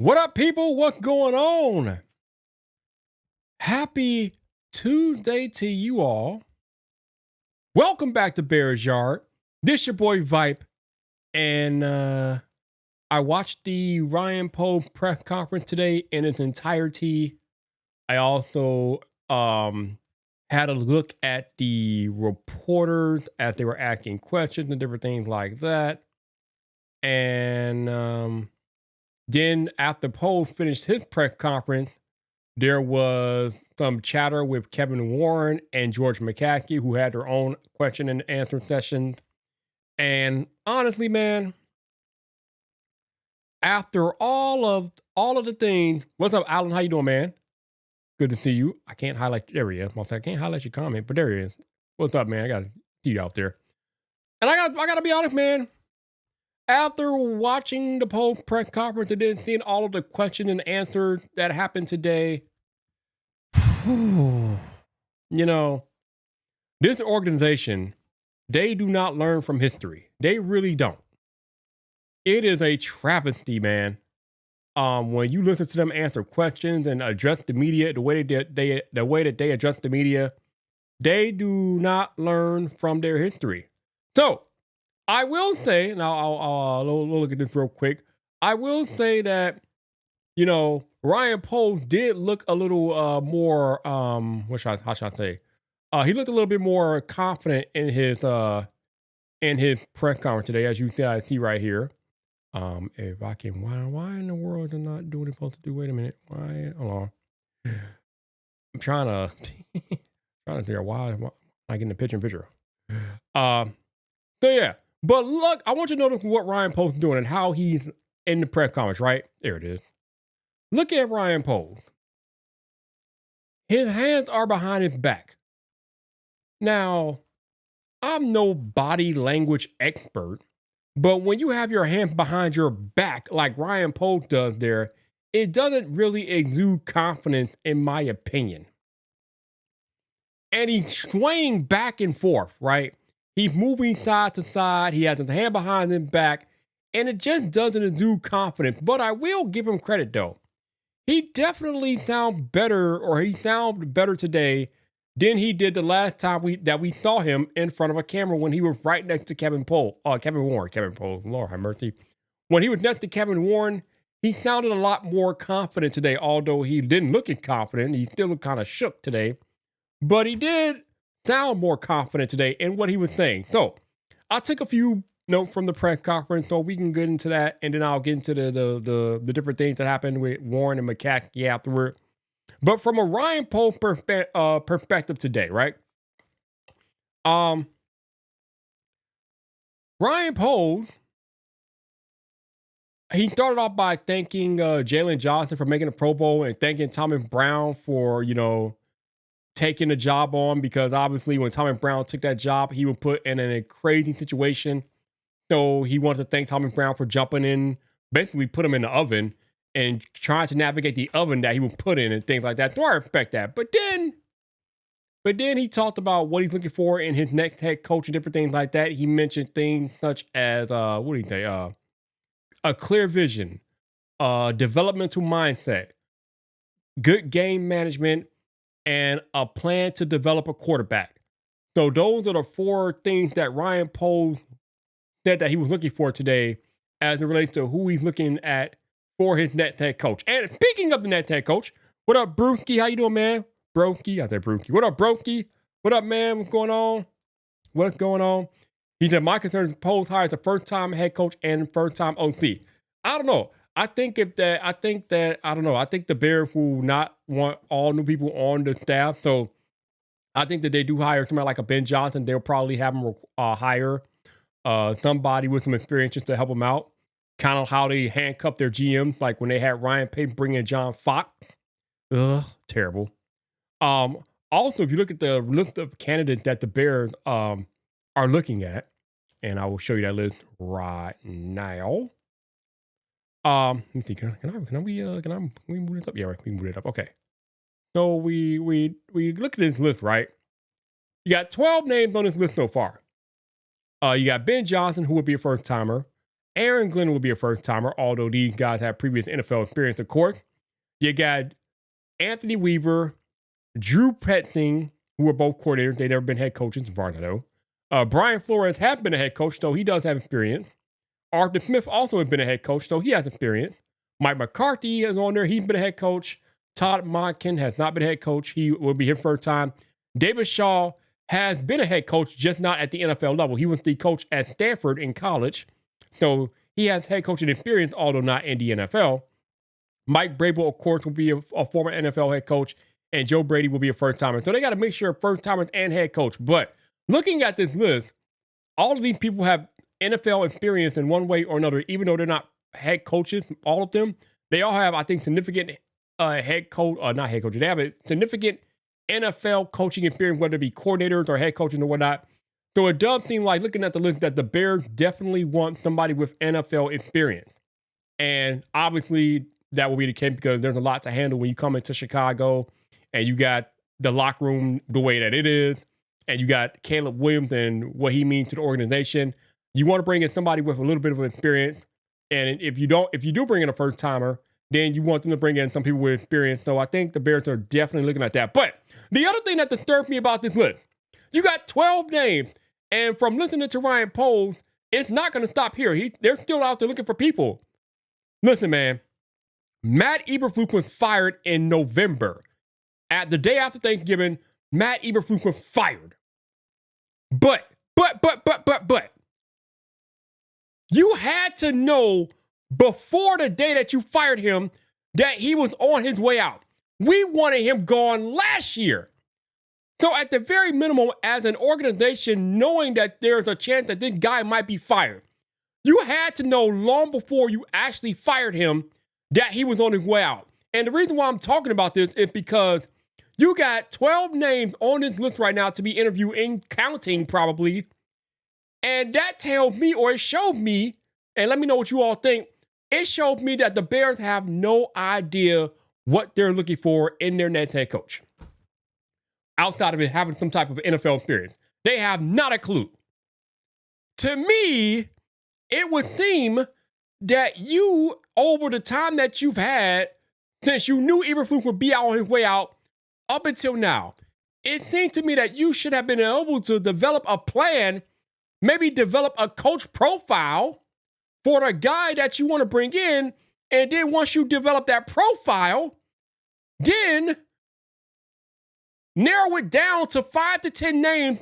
What up, people? What's going on? Happy Tuesday to you all. Welcome back to Bears Yard. This your boy Vipe, and I watched the Ryan Poe press conference today in its entirety. I also had a look at the reporters as they were asking questions and different things like that. And then after Poe finished his press conference, there was some chatter with Kevin Warren and George McCaskey, who had their own question and answer sessions. And honestly, man, after all of the things, what's up, Alan? How you doing, man? Good to see you. I can't highlight. There he is. I can't highlight your comment, but there he is. What's up, man? I got to see you out there. And I got to be honest, man. After watching the Poe press conference and then seeing all of the question and answer that happened today, you know, this organization, they do not learn from history. They really don't. It is a travesty, man. When you listen to them answer questions and address the media the way that they address the media, they do not learn from their history. So I will say, now I'll look at this real quick. I will say that, Ryan Poe did look a little more, how should I say? He looked a little bit more confident in his press conference today, as you see right here. If I can, why in the world are not doing what it's supposed to do? Wait a minute, why? Hold on. I'm trying to figure out why am I getting the picture. So yeah, but look, I want you to notice what Ryan Poe's doing and how he's in the press conference. Right there, it is. Look at Ryan Poe. His hands are behind his back. Now, I'm no body language expert, but when you have your hand behind your back, like Ryan Poe does there, it doesn't really exude confidence, in my opinion. And he's swaying back and forth, right? He's moving side to side. He has his hand behind his back, and it just doesn't exude confidence. But I will give him credit, though. He definitely sounds better, or he sounded better today than he did the last time we saw him in front of a camera when he was right next to Kevin Warren, Lord have mercy. When he was next to Kevin Warren, he sounded a lot more confident today, although he didn't look as confident. He still looked kind of shook today, but he did sound more confident today in what he was saying. So I'll take a few notes from the press conference so we can get into that, and then I'll get into the different things that happened with Warren and McCaskey afterward. But from a Ryan Poe perspective today, right? Ryan Poe, he started off by thanking Jalen Johnson for making a Pro Bowl and thanking Thomas Brown for, taking the job on, because obviously when Thomas Brown took that job, he was put in a crazy situation. So he wanted to thank Thomas Brown for jumping in, basically put him in the oven and trying to navigate the oven that he was put in and things like that. So I respect that. But then he talked about what he's looking for in his next head coach and different things like that. He mentioned things such as, what do you say? A clear vision, developmental mindset, good game management, and a plan to develop a quarterback. So those are the four things that Ryan Poe said that he was looking for today as it relates to who he's looking at for his next head coach. And speaking of the next head coach, what up, Brewski? How you doing, man? Broski? I said Brewski. What up, Broski? What up, man? What's going on? What's going on? He said, my concern is Poe's hires the first-time head coach and first-time OC. I don't know. I think the Bears will not want all new people on the staff. So I think that they do hire somebody like a Ben Johnson. They'll probably have him hire somebody with some experience just to help them out. Kind of how they handcuff their GMs, like when they had Ryan Pace bring in John Fox. Ugh, terrible. Also, if you look at the list of candidates that the Bears are looking at, and I will show you that list right now. Let me see. Can we move it up? Yeah, right. We move it up. Okay. So we look at this list, right? You got 12 names on this list so far. You got Ben Johnson, who would be a first timer. Aaron Glenn will be a first timer, although these guys have previous NFL experience, of course. You got Anthony Weaver, Drew Petzing, who are both coordinators. They've never been head coaches, as far as I know. Brian Flores has been a head coach, so he does have experience. Arthur Smith also has been a head coach, so he has experience. Mike McCarthy is on there. He's been a head coach. Todd Monken has not been a head coach. He will be his first time. David Shaw has been a head coach, just not at the NFL level. He was the coach at Stanford in college. So he has head coaching experience, although not in the NFL. Mike Brable, of course, will be a former NFL head coach, and Joe Brady will be a first-timer. So they got to make sure first-timers and head coach. But looking at this list, all of these people have NFL experience in one way or another, even though they're not head coaches, all of them. They all have, I think, significant head coach, not head coaches. They have a significant NFL coaching experience, whether it be coordinators or head coaches or whatnot. So it does seem like, looking at the list, that the Bears definitely want somebody with NFL experience. And obviously, that will be the case because there's a lot to handle when you come into Chicago and you got the locker room the way that it is, and you got Caleb Williams and what he means to the organization. You want to bring in somebody with a little bit of experience. And if you do bring in a first timer, then you want them to bring in some people with experience. So I think the Bears are definitely looking at that. But the other thing that disturbed me about this list, you got 12 names. And from listening to Ryan Poles, it's not going to stop here. They're still out there looking for people. Listen, man, Matt Eberflus was fired in November. At the day after Thanksgiving, Matt Eberflus was fired. But, you had to know before the day that you fired him that he was on his way out. We wanted him gone last year. So at the very minimum, as an organization, knowing that there's a chance that this guy might be fired, you had to know long before you actually fired him that he was on his way out. And the reason why I'm talking about this is because you got 12 names on this list right now to be interviewed, and counting probably. And that tells me, or it showed me, and let me know what you all think, it showed me that the Bears have no idea what they're looking for in their next head coach. Outside of it having some type of NFL experience. They have not a clue. To me, it would seem that you, over the time that you've had, since you knew Eberflus would be on his way out, up until now, it seems to me that you should have been able to develop a plan, maybe develop a coach profile for the guy that you want to bring in. And then once you develop that profile, then narrow it down to 5 to 10 names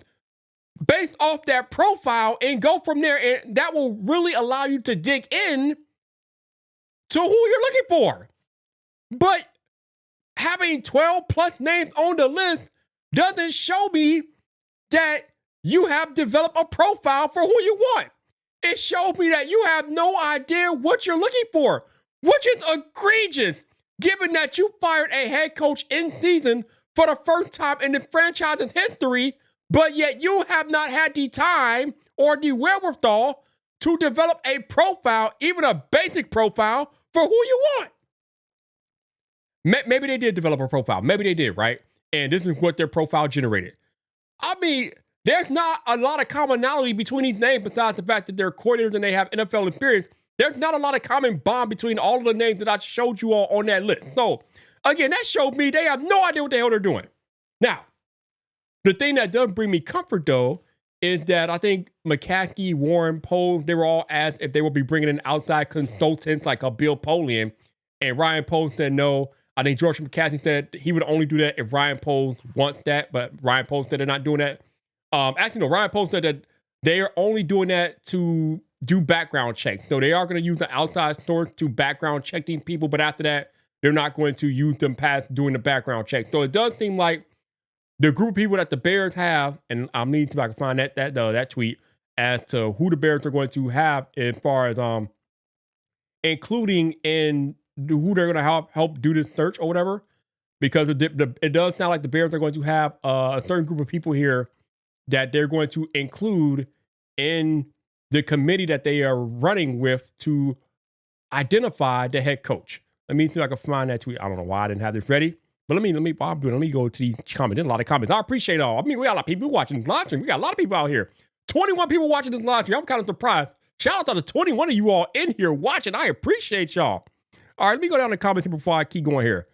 based off that profile and go from there. And that will really allow you to dig in to who you're looking for. But having 12 plus names on the list doesn't show me that you have developed a profile for who you want. It showed me that you have no idea what you're looking for, which is egregious, given that you fired a head coach in season for the first time in the franchise's history, but yet you have not had the time or the wherewithal to develop a profile, even a basic profile, for who you want. Maybe they did develop a profile. Maybe they did, right? And this is what their profile generated. I mean, there's not a lot of commonality between these names besides the fact that they're coordinators and they have NFL experience. There's not a lot of common bond between all of the names that I showed you all on that list. So, again, that showed me they have no idea what the hell they're doing. Now, the thing that does bring me comfort, though, is that I think McCaskey, Warren, Poles, they were all asked if they would be bringing in outside consultants like a Bill Polian. And Ryan Poles said no. I think George McCaskey said he would only do that if Ryan Poles wants that, but Ryan Poles said they're not doing that. Actually, no, Ryan Poles said that they are only doing that to do background checks. So they are going to use the outside source to background check these people, but after that, they're not going to use them past doing the background check. So it does seem like the group of people that the Bears have, and I'll need to, I can find that tweet as to who the Bears are going to have as far as including in who they're going to help do this search or whatever, because it does sound like the Bears are going to have a certain group of people here that they're going to include in the committee that they are running with to identify the head coach. Let me see if I can find that tweet. I don't know why I didn't have this ready, but let me go to the comments. There's a lot of comments. I appreciate all. I mean, we got a lot of people watching this live stream. We got a lot of people out here. 21 people watching this live stream. I'm kind of surprised. Shout out to the 21 of you all in here watching. I appreciate y'all. All right, let me go down the comments before I keep going here.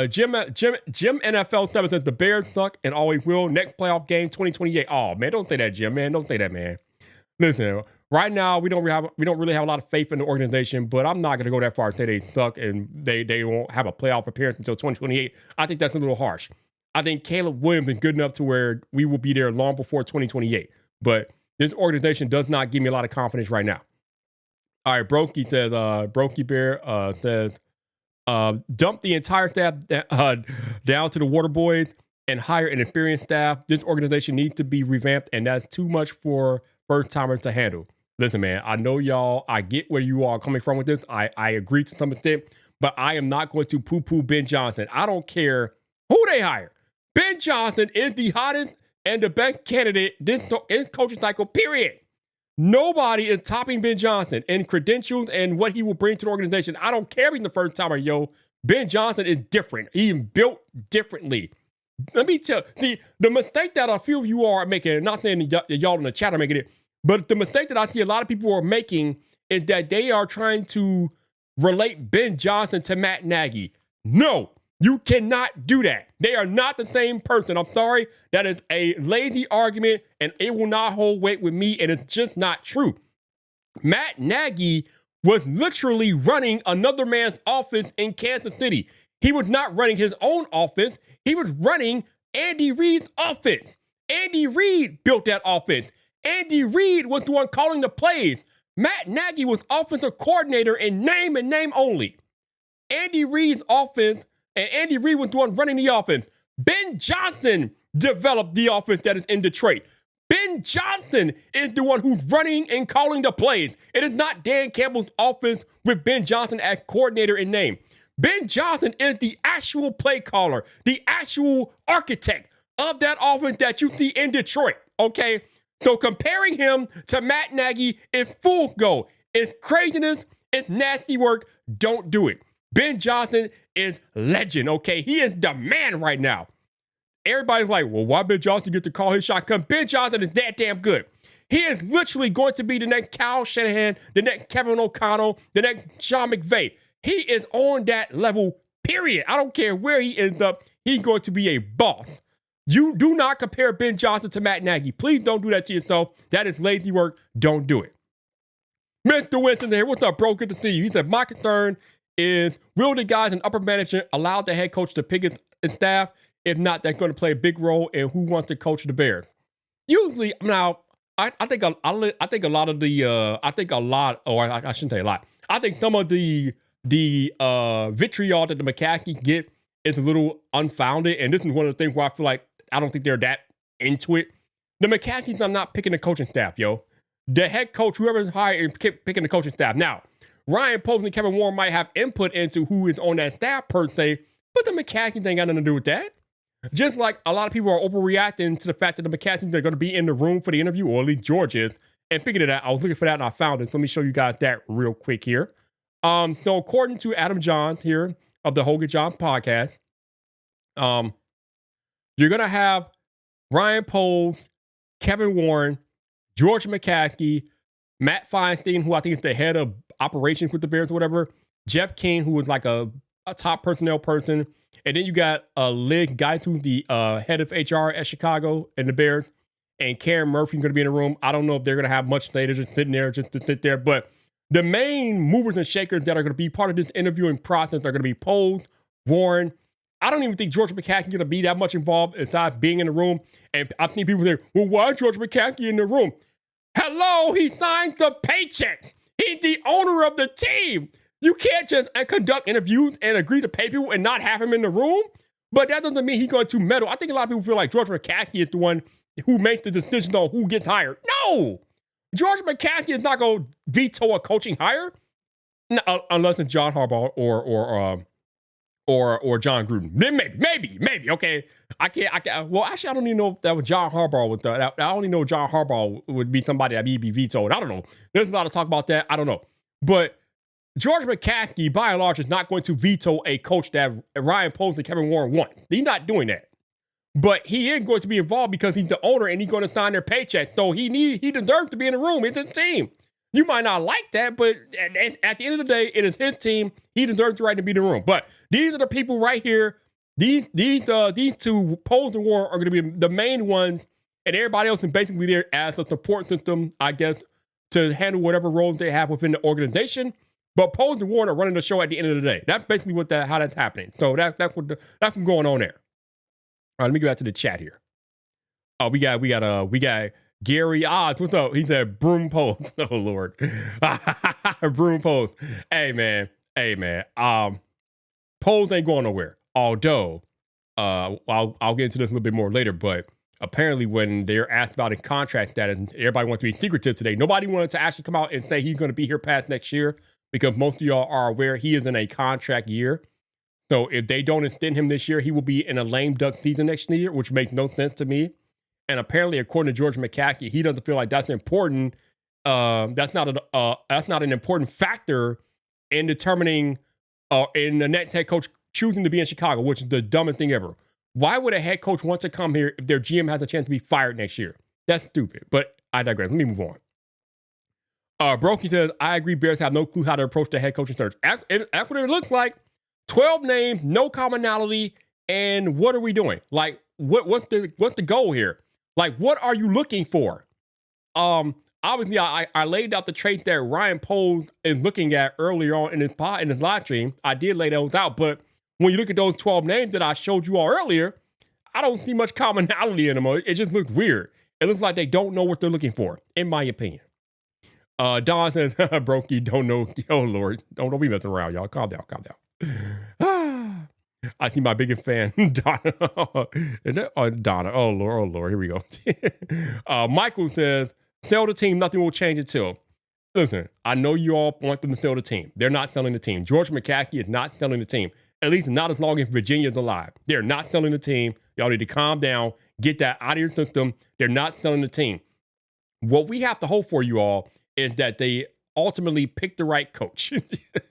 Jim NFL 7 says the Bears suck and always will. Next playoff game 2028. Oh man, don't say that, Jim. Man, don't say that, man. Listen, right now we don't really have a lot of faith in the organization, but I'm not gonna go that far and say they suck and they won't have a playoff appearance until 2028. I think that's a little harsh. I think Caleb Williams is good enough to where we will be there long before 2028. But this organization does not give me a lot of confidence right now. All right, Brokey says, Brokey Bear says, dump the entire staff down to the water boys and hire an experienced staff. This organization needs to be revamped, and that's too much for first-timers to handle. Listen, man, I know y'all, I get where you are coming from with this. I agree to some extent, but I am not going to poo-poo Ben Johnson. I don't care who they hire. Ben Johnson is the hottest and the best candidate this coaching cycle, period. Nobody is topping Ben Johnson in credentials and what he will bring to the organization. I don't care if he's the first timer, yo. Ben Johnson is different. He's built differently. Let me tell you, the mistake that a few of you are making, not saying y'all in the chat are making it, but the mistake that I see a lot of people are making is that they are trying to relate Ben Johnson to Matt Nagy. No. You cannot do that. They are not the same person. I'm sorry. That is a lazy argument, and it will not hold weight with me, and it's just not true. Matt Nagy was literally running another man's offense in Kansas City. He was not running his own offense. He was running Andy Reid's offense. Andy Reid built that offense. Andy Reid was the one calling the plays. Matt Nagy was offensive coordinator in name and name only. Andy Reid's offense, and Andy Reid was the one running the offense. Ben Johnson developed the offense that is in Detroit. Ben Johnson is the one who's running and calling the plays. It is not Dan Campbell's offense with Ben Johnson as coordinator in name. Ben Johnson is the actual play caller, the actual architect of that offense that you see in Detroit, okay? So comparing him to Matt Nagy is full go. It's craziness. It's nasty work. Don't do it. Ben Johnson is legend, okay? He is the man right now. Everybody's like, well, why Ben Johnson get to call his shot? Because Ben Johnson is that damn good. He is literally going to be the next Kyle Shanahan, the next Kevin O'Connell, the next Sean McVay. He is on that level, period. I don't care where he ends up. He's going to be a boss. You do not compare Ben Johnson to Matt Nagy. Please don't do that to yourself. That is lazy work. Don't do it. Mr. Winston here. What's up, bro? Good to see you. He said, my concern is, will the guys in upper management allow the head coach to pick his staff? If not, that's going to play a big role in who wants to coach the Bears. Usually, now, I think a lot of the, I shouldn't say a lot. I think some of the vitriol that the McCaskey get is a little unfounded. And this is one of the things where I feel like I don't think they're that into it. The McCaskeys are not picking the coaching staff, yo. The head coach, whoever's hired, is picking the coaching staff. Now, Ryan Poles and Kevin Warren might have input into who is on that staff per se, but the McCaskeys ain't got nothing to do with that. Just like a lot of people are overreacting to the fact that the McCaskeys are going to be in the room for the interview, or at least George is. And speaking of that, I was looking for that and I found it. So let me show you guys that real quick here. So according to Adam Johns here of the Hogan Johns podcast, you're going to have Ryan Poles, Kevin Warren, George McCaskey, Matt Feinstein, who I think is the head of operations with the Bears or whatever, Jeff King, who was like a top personnel person, and then you got Lig Geist, who's the head of HR at Chicago and the Bears, and Karen Murphy's going to be in the room. I don't know if they're going to have much later, just sitting there, just to sit there, but the main movers and shakers that are going to be part of this interviewing process are going to be Poles, Warren. I don't even think George McCaskey is going to be that much involved besides being in the room. And I've seen people say, well, why is George McCaskey in the room? Hello, he signs the paycheck. He's the owner of the team. You can't just conduct interviews and agree to pay people and not have him in the room. But that doesn't mean he's going to meddle. I think a lot of people feel like George McCaskey is the one who makes the decision on who gets hired. No! George McCaskey is not going to veto a coaching hire, unless it's John Harbaugh or John Gruden. Then maybe. Okay, I can't. Well, actually, I don't even know if that was John Harbaugh. I only know John Harbaugh would be somebody that he'd be vetoed. I don't know. There's a lot of talk about that. I don't know. But George McCaskey, by and large, is not going to veto a coach that Ryan Poles and Kevin Warren want. He's not doing that. But he is going to be involved because he's the owner and he's going to sign their paycheck. So he deserves to be in the room. It's his team. You might not like that, but at the end of the day, it is his team. He deserves the right to be in the room. But these are the people right here. These two Poles and Warren are going to be the main ones, and everybody else is basically there as a support system, I guess, to handle whatever roles they have within the organization. But Poles and Warren are running the show at the end of the day. That's basically how that's happening. So that's what's going on there. All right, let me go back to the chat here. Oh, we got Gary Odds. What's up? He said Broom Post. Oh Lord. Broom Post. Hey man. Polls ain't going nowhere. Although, I'll get into this a little bit more later, but apparently when they're asked about a contract status, everybody wants to be secretive today. Nobody wanted to actually come out and say he's going to be here past next year, because most of y'all are aware he is in a contract year. So if they don't extend him this year, he will be in a lame duck season next year, which makes no sense to me. And apparently, according to George McCaskey, he doesn't feel like that's important. That's not an important factor in determining in the next head coach choosing to be in Chicago, which is the dumbest thing ever. Why would a head coach want to come here if their GM has a chance to be fired next year? That's stupid. But I digress. Let me move on. Brokey says, I agree. Bears have no clue how to approach the head coaching search. That's what it looks like. 12 names, no commonality, and what are we doing? Like, what's the goal here? Like, what are you looking for? Obviously, I laid out the traits that Ryan Poles is looking at earlier on in his live stream. I did lay those out, but when you look at those 12 names that I showed you all earlier, I don't see much commonality in them. It just looks weird. It looks like they don't know what they're looking for, in my opinion. Don says, Brokey, don't know. Oh, Lord. Don't be messing around, y'all. Calm down. I see my biggest fan, Donna. Donna. Oh, Lord. Here we go. Michael says, sell the team. Nothing will change until. Listen, I know you all want them to sell the team. They're not selling the team. George McCaskey is not selling the team. At least not as long as Virginia's alive. They're not selling the team. Y'all need to calm down. Get that out of your system. They're not selling the team. What we have to hope for, you all, is that they ultimately pick the right coach.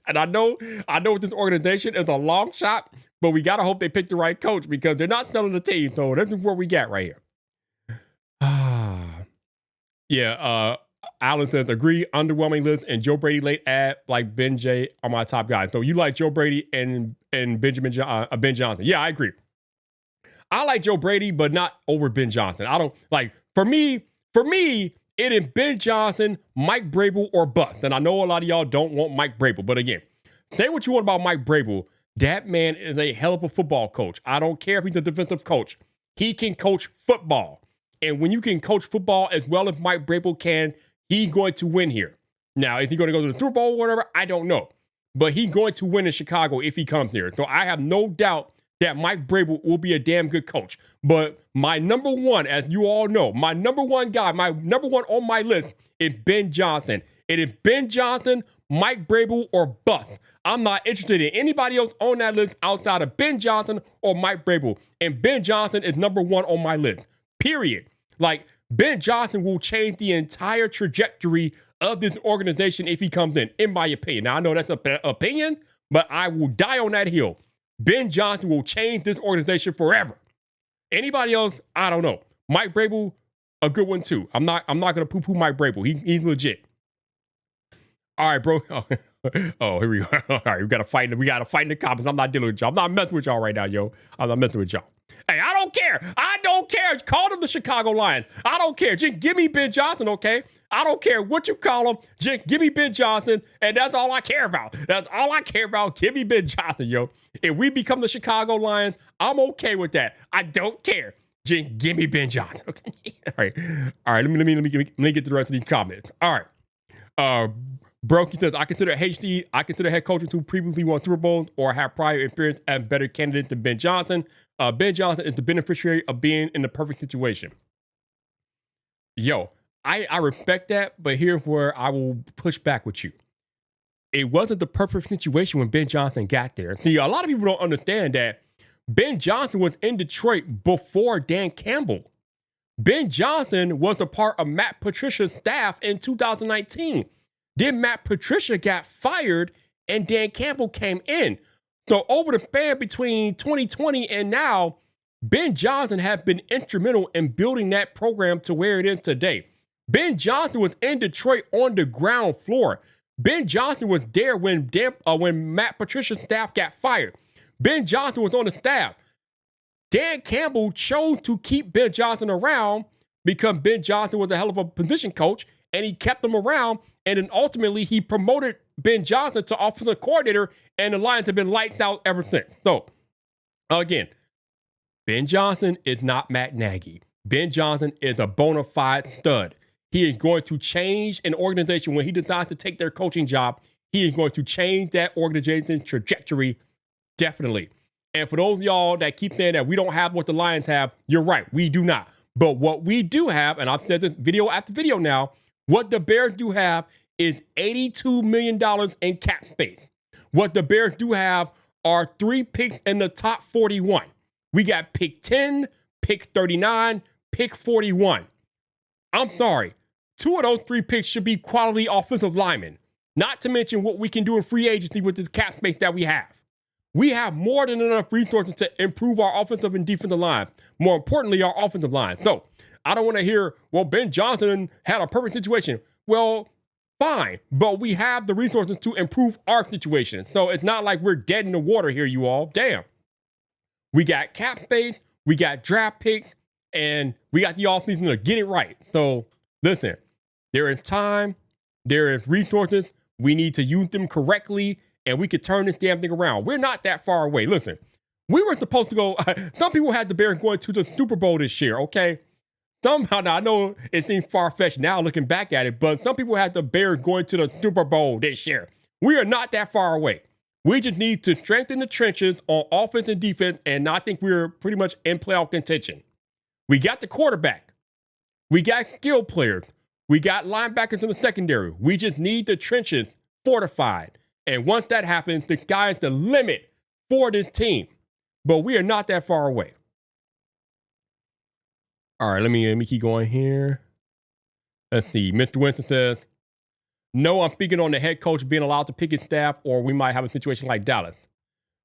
And I know with this organization is a long shot, but we got to hope they pick the right coach, because they're not selling the team. So this is where we got right here. Yeah. Alan says, agree, underwhelming list, and Joe Brady late ad like Ben J are my top guys. So you like Joe Brady and Ben Johnson. Yeah, I agree. I like Joe Brady, but not over Ben Johnson. I don't like, for me, it is Ben Johnson, Mike Vrabel, or bust. And I know a lot of y'all don't want Mike Vrabel, but again, say what you want about Mike Vrabel. That man is a hell of a football coach. I don't care if he's a defensive coach. He can coach football. And when you can coach football as well as Mike Vrabel can, he's going to win here. Now, is he going to go to the Super Bowl or whatever? I don't know. But he's going to win in Chicago if he comes here. So I have no doubt that Mike Vrabel will be a damn good coach. But my number one, as you all know, my number one guy, my number one on my list is Ben Johnson. It is Ben Johnson, Mike Vrabel, or bust. I'm not interested in anybody else on that list outside of Ben Johnson or Mike Vrabel. And Ben Johnson is number one on my list, period. Like, Ben Johnson will change the entire trajectory of this organization if he comes in my opinion. Now, I know that's an opinion, but I will die on that hill. Ben Johnson will change this organization forever. Anybody else, I don't know. Mike Vrabel, a good one too. I'm not gonna poo-poo Mike Vrabel. He's legit. All right, bro. Oh, here we go. All right, we gotta fight in the comments. I'm not dealing with y'all. I'm not messing with y'all right now, yo. I'm not messing with y'all. Hey, I don't care. Call them the Chicago Lions. I don't care. Just give me Ben Johnson, okay? I don't care what you call him. Just give me Ben Johnson, and that's all I care about. That's all I care about. Give me Ben Johnson, yo. If we become the Chicago Lions, I'm okay with that. I don't care. Just give me Ben Johnson. Okay? All right. Let me get to the rest of these comments. All right. Brokey says, I consider head coaches who previously won Super Bowls or have prior experience as better candidates than Ben Johnson. Ben Johnson is the beneficiary of being in the perfect situation. Yo, I respect that, but here's where I will push back with you. It wasn't the perfect situation when Ben Johnson got there. See, a lot of people don't understand that Ben Johnson was in Detroit before Dan Campbell. Ben Johnson was a part of Matt Patricia's staff in 2019. Then Matt Patricia got fired and Dan Campbell came in. So over the span between 2020 and now, Ben Johnson has been instrumental in building that program to where it is today. Ben Johnson was in Detroit on the ground floor. Ben Johnson was there when Matt Patricia's staff got fired. Ben Johnson was on the staff. Dan Campbell chose to keep Ben Johnson around because Ben Johnson was a hell of a position coach, and he kept him around. And then ultimately, he promoted Ben Johnson to offensive coordinator, and the Lions have been lights out ever since. So, again, Ben Johnson is not Matt Nagy. Ben Johnson is a bona fide stud. He is going to change an organization when he decides to take their coaching job. He is going to change that organization's trajectory, definitely. And for those of y'all that keep saying that we don't have what the Lions have, you're right, we do not. But what we do have, and I've said this video after video now, what the Bears do have is $82 million in cap space. What the Bears do have are 3 picks in the top 41. We got pick 10, pick 39, pick 41. I'm sorry. 2 of those 3 picks should be quality offensive linemen. Not to mention what we can do in free agency with this cap space that we have. We have more than enough resources to improve our offensive and defensive line. More importantly, our offensive line. So I don't want to hear, well, Ben Johnson had a perfect situation. Well, fine, but we have the resources to improve our situation. So it's not like we're dead in the water here, you all. Damn. We got cap space, we got draft picks, and we got the offseason to get it right. So listen, there is time, there is resources. We need to use them correctly, and we could turn this damn thing around. We're not that far away. Listen, we were supposed to go, some people had the Bears going to the Super Bowl this year, okay? Somehow, now I know it seems far-fetched now looking back at it, but some people had the Bears going to the Super Bowl this year. We are not that far away. We just need to strengthen the trenches on offense and defense, and I think we're pretty much in playoff contention. We got the quarterback. We got skilled players. We got linebackers in the secondary. We just need the trenches fortified. And once that happens, the sky is the limit for this team. But we are not that far away. All right, let me keep going here. Let's see. Mr. Winston says, no, I'm speaking on the head coach being allowed to pick his staff, or we might have a situation like Dallas.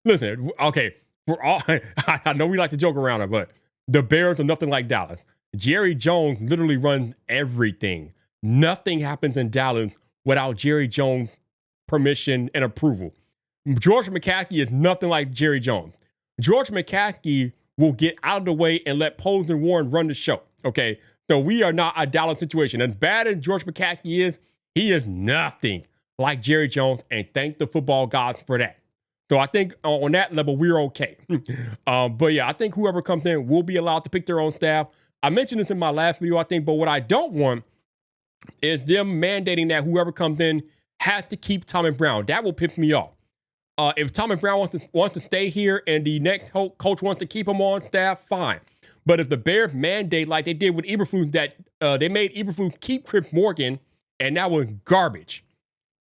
Listen, okay, for all I know we like to joke around it, but the Bears are nothing like Dallas. Jerry Jones literally runs everything. Nothing happens in Dallas without Jerry Jones' permission and approval. George McCaskey is nothing like Jerry Jones. George McCaskey will get out of the way and let Poles and Warren run the show, okay? So we are not a Dallas situation. As bad as George McCaskey is, he is nothing like Jerry Jones, and thank the football gods for that. So I think on that level, we're okay. But yeah, I think whoever comes in will be allowed to pick their own staff. I mentioned this in my last video, I think, but what I don't want is them mandating that whoever comes in has to keep Tommy Brown. That will piss me off. If Tommy Brown wants to stay here and the next coach wants to keep him on staff, fine. But if the Bears mandate, like they did with Eberflus, that they made Eberflus keep Chris Morgan, and that was garbage.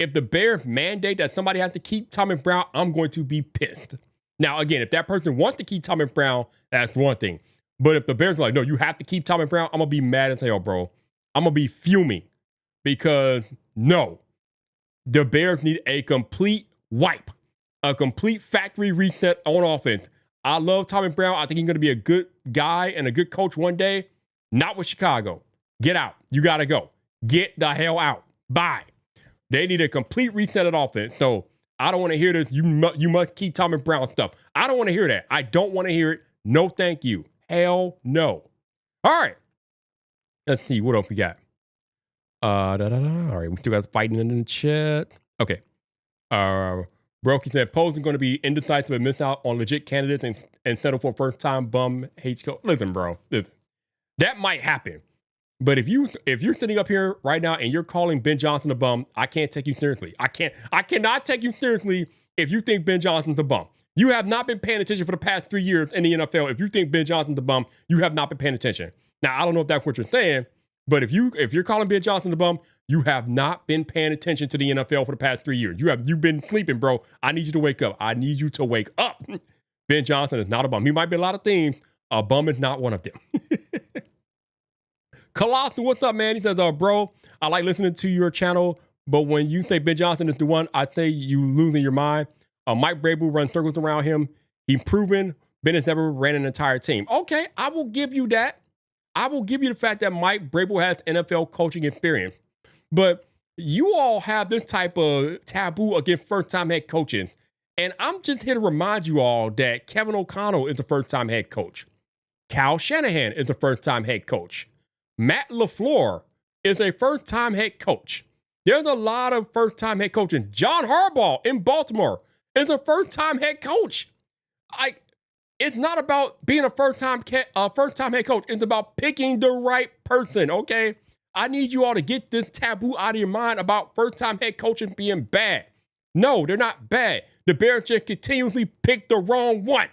If the Bears mandate that somebody has to keep Tommy Brown, I'm going to be pissed. Now, again, if that person wants to keep Tommy Brown, that's one thing. But if the Bears are like, no, you have to keep Tommy Brown, I'm going to be mad as hell, bro. I'm going to be fuming because, no, the Bears need a complete wipe, a complete factory reset on offense. I love Tommy Brown. I think he's going to be a good guy and a good coach one day. Not with Chicago. Get out. You got to go. Get the hell out. Bye. They need a complete reset of offense. So I don't want to hear this. You must keep Tommy Brown stuff. I don't want to hear that. I don't want to hear it. No, thank you. Hell no. All right. Let's see. What else we got? All right. We still got fighting in the chat. Okay. Brokey said, Poles is going to be indecisive and miss out on legit candidates and settle for first-time bum hates coach. Listen, bro. Listen. That might happen. But if you're sitting up here right now and you're calling Ben Johnson a bum, I can't take you seriously. I cannot take you seriously if you think Ben Johnson's a bum. You have not been paying attention for the past 3 years in the NFL. If you think Ben Johnson's a bum, you have not been paying attention. Now, I don't know if that's what you're saying, but if you're calling Ben Johnson a bum, you have not been paying attention to the NFL for the past 3 years. You've been sleeping, bro. I need you to wake up. I need you to wake up. Ben Johnson is not a bum. He might be a lot of things. A bum is not one of them. Colossal, what's up, man? He says, bro, I like listening to your channel, but when you say Ben Johnson is the one, I say you losing your mind. Mike Vrabel runs circles around him. He's proven Ben has never ran an entire team. Okay, I will give you that. I will give you the fact that Mike Vrabel has NFL coaching experience, but you all have this type of taboo against first-time head coaching. And I'm just here to remind you all that Kevin O'Connell is the first-time head coach. Kyle Shanahan is the first-time head coach. Matt LaFleur is a first-time head coach. There's a lot of first-time head coaching. John Harbaugh in Baltimore is a first-time head coach. It's not about being a first-time head coach. It's about picking the right person, okay? I need you all to get this taboo out of your mind about first-time head coaching being bad. No, they're not bad. The Bears just continuously pick the wrong one.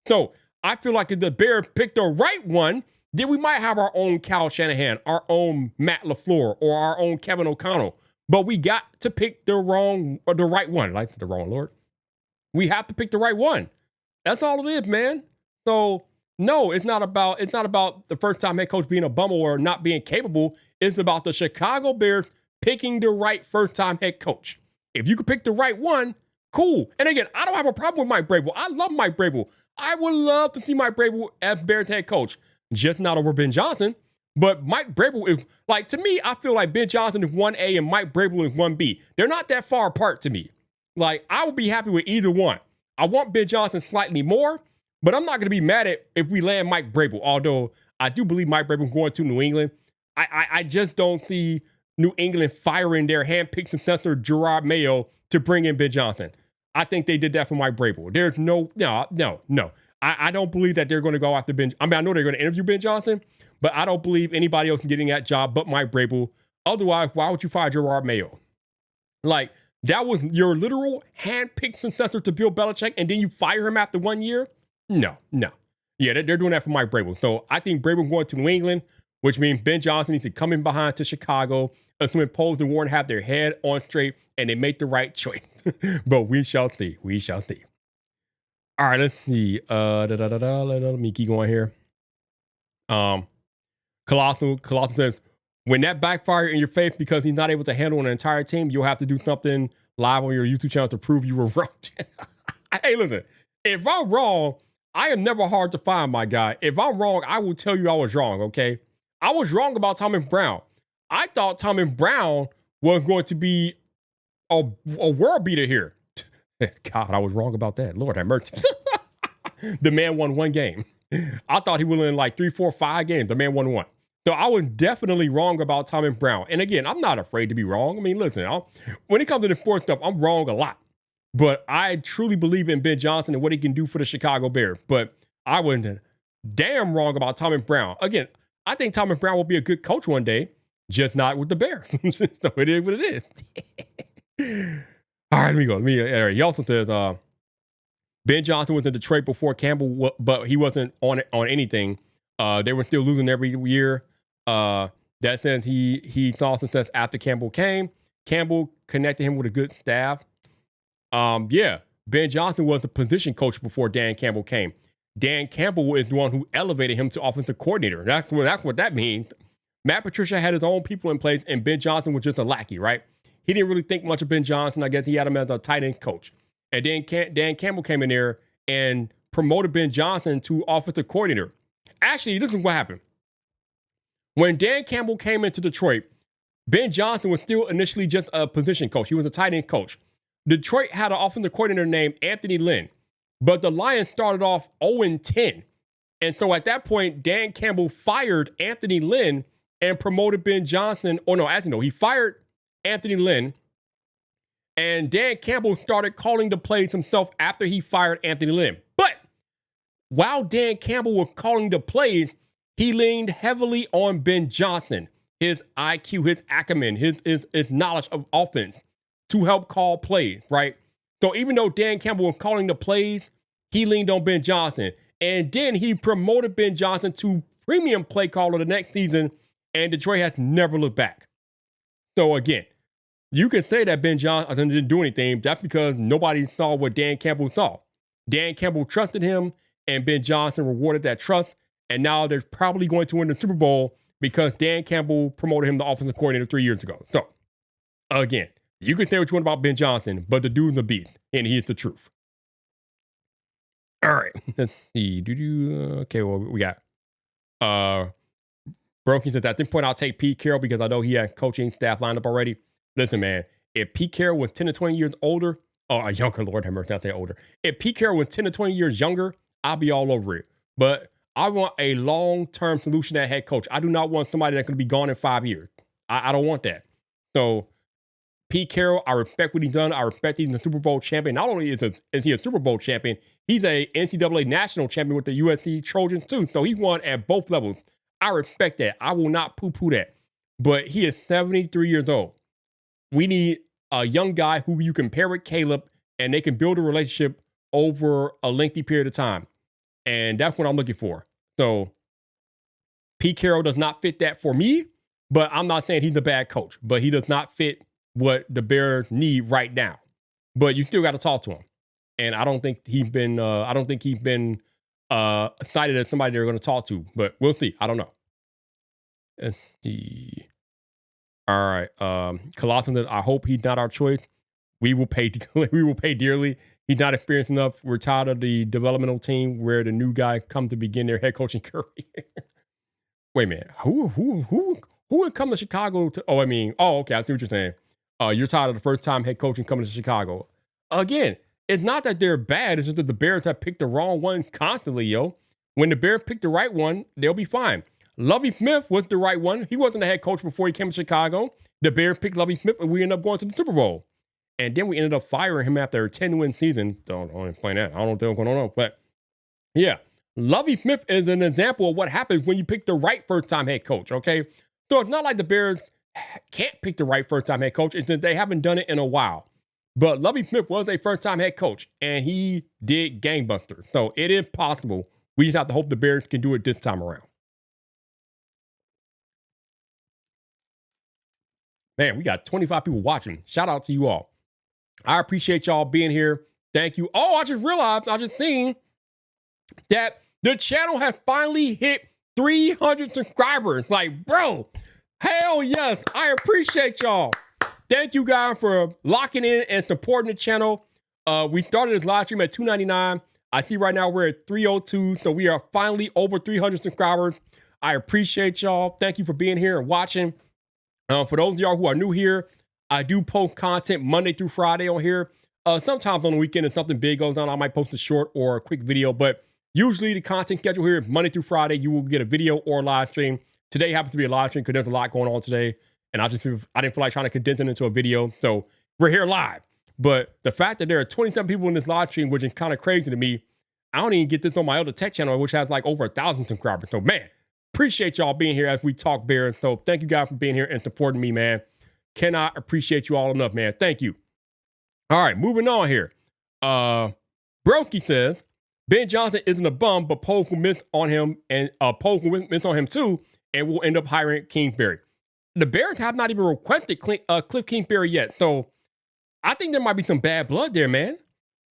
So I feel like if the Bears pick the right one, then we might have our own Kyle Shanahan, our own Matt LaFleur, or our own Kevin O'Connell. But we got to pick the right one. Like the wrong Lord. We have to pick the right one. That's all it is, man. So no, it's not about the first-time head coach being a bummer or not being capable. It's about the Chicago Bears picking the right first-time head coach. If you could pick the right one, cool. And again, I don't have a problem with Mike Vrabel. I love Mike Vrabel. I would love to see Mike Vrabel as Bears head coach, just not over Ben Johnson. But Mike Vrabel is, like, to me, I feel like Ben Johnson is 1A and Mike Vrabel is 1B. They're not that far apart to me. Like, I would be happy with either one. I want Ben Johnson slightly more, but I'm not going to be mad at if we land Mike Vrabel, although I do believe Mike Vrabel going to New England. I just don't see New England firing their handpicked successor, Gerard Mayo, to bring in Ben Johnson. I think they did that for Mike Vrabel. There's no. I don't believe that they're going to go after Ben. I mean, I know they're going to interview Ben Johnson, but I don't believe anybody else is getting that job but Mike Vrabel. Otherwise, why would you fire Gerard Mayo? Like, that was your literal handpicked successor to Bill Belichick, and then you fire him after 1 year? No. Yeah, they're doing that for Mike Vrabel. So I think Vrabel going to New England, which means Ben Johnson needs to come in behind to Chicago, assuming Poles and Warren have their head on straight and they make the right choice. But we shall see. We shall see. All right, let's see. Let me keep going here. Colossal says, when that backfire in your face because he's not able to handle an entire team, you'll have to do something live on your YouTube channel to prove you were wrong. Hey, listen, if I'm wrong, I am never hard to find, my guy. If I'm wrong, I will tell you I was wrong, okay? I was wrong about Thomas Brown. I thought Thomas Brown was going to be a world beater here. God, I was wrong about that. Lord have mercy. The man won one game. I thought he would win like 3, 4, 5 games. The man won one. So I was definitely wrong about Thomas Brown. And again, I'm not afraid to be wrong. I mean, listen, when it comes to the sports stuff, I'm wrong a lot. But I truly believe in Ben Johnson and what he can do for the Chicago Bears. But I was damn wrong about Thomas Brown. Again, I think Thomas Brown will be a good coach one day, just not with the Bears. So it is what it is. All right, let me go. He also says, Ben Johnson was in Detroit before Campbell, but he wasn't on anything. They were still losing every year. That says he saw success after Campbell came. Campbell connected him with a good staff. Yeah, Ben Johnson was the position coach before Dan Campbell came. Dan Campbell is the one who elevated him to offensive coordinator. That's what that means. Matt Patricia had his own people in place, and Ben Johnson was just a lackey, right? He didn't really think much of Ben Johnson. I guess he had him as a tight end coach. And then Dan Campbell came in there and promoted Ben Johnson to offensive coordinator. Actually, this is what happened. When Dan Campbell came into Detroit, Ben Johnson was still initially just a position coach. He was a tight end coach. Detroit had an offensive coordinator named Anthony Lynn, but the Lions started off 0-10. And so at that point, Dan Campbell fired Anthony Lynn and promoted Ben Johnson. He fired Anthony Lynn, and Dan Campbell started calling the plays himself after he fired Anthony Lynn. But while Dan Campbell was calling the plays, he leaned heavily on Ben Johnson, his IQ, his acumen, his knowledge of offense to help call plays, right? So even though Dan Campbell was calling the plays, he leaned on Ben Johnson. And then he promoted Ben Johnson to premium play caller the next season, and Detroit has never looked back. So again, you can say that Ben Johnson didn't do anything. That's because nobody saw what Dan Campbell saw. Dan Campbell trusted him, and Ben Johnson rewarded that trust. And now they're probably going to win the Super Bowl because Dan Campbell promoted him to offensive coordinator 3 years ago. So again, you can say what you want about Ben Johnson, but the dude's a beast, and he's the truth. All right, let's see. Okay, well, we got Broken says, at this point, I'll take Pete Carroll because I know he had coaching staff lined up already. Listen, man, if Pete Carroll was 10 to 20 years older, or younger, Lord have mercy, not that older. If Pete Carroll was 10 to 20 years younger, I'll be all over it. But I want a long-term solution at head coach. I do not want somebody that's going to be gone in 5 years. I don't want that. So Pete Carroll, I respect what he's done. I respect he's the Super Bowl champion. Not only is he a Super Bowl champion, he's a NCAA national champion with the USC Trojans too. So he won at both levels. I respect that. I will not poo-poo that. But he is 73 years old. We need a young guy who you can pair with Caleb and they can build a relationship over a lengthy period of time. And that's what I'm looking for. So Pete Carroll does not fit that for me, but I'm not saying he's a bad coach, but he does not fit what the Bears need right now. But you still got to talk to him. And I don't think he's been cited as somebody they're going to talk to, but we'll see. I don't know. Let's see. All right. Colossians, I hope he's not our choice. We will pay dearly. He's not experienced enough. We're tired of the developmental team where the new guy come to begin their head coaching career. Wait a minute. Who would come to Chicago to okay, I see what you're saying. You're tired of the first time head coaching coming to Chicago. Again, it's not that they're bad, it's just that the Bears have picked the wrong one constantly, yo. When the Bears pick the right one, they'll be fine. Lovie Smith was the right one. He wasn't the head coach before he came to Chicago. The Bears picked Lovie Smith, and we ended up going to the Super Bowl. And then we ended up firing him after a 10-win season. Don't explain that. I don't know what's going on. But yeah, Lovie Smith is an example of what happens when you pick the right first-time head coach, okay? So it's not like the Bears can't pick the right first-time head coach. It's that they haven't done it in a while. But Lovie Smith was a first-time head coach, and he did gangbusters. So it is possible. We just have to hope the Bears can do it this time around. Man, we got 25 people watching. Shout out to you all. I appreciate y'all being here. Thank you. Oh, I just seen that the channel has finally hit 300 subscribers. Like, bro, hell yes. I appreciate y'all. Thank you guys for locking in and supporting the channel. We started this live stream at $2.99. I see right now we're at 302. So we are finally over 300 subscribers. I appreciate y'all. Thank you for being here and watching. For those of y'all who are new here, I do post content Monday through Friday on here. Sometimes on the weekend, if something big goes on, I might post a short or a quick video. But usually the content schedule here is Monday through Friday. You will get a video or a live stream. Today happens to be a live stream because there's a lot going on today. And I didn't feel like trying to condense it into a video. So we're here live. But the fact that there are 27 people in this live stream, which is kind of crazy to me, I don't even get this on my other tech channel, which has like over 1,000 subscribers. So man, appreciate y'all being here as we talk Bears. So thank you guys for being here and supporting me, man. Cannot appreciate you all enough, man. Thank you. All right, moving on here. Brokey says, Ben Johnson isn't a bum, but Poles will miss on him, and Poles will miss on him too, and will end up hiring Kingsbury. The Bears have not even requested Cliff Kingsbury yet, so I think there might be some bad blood there, man.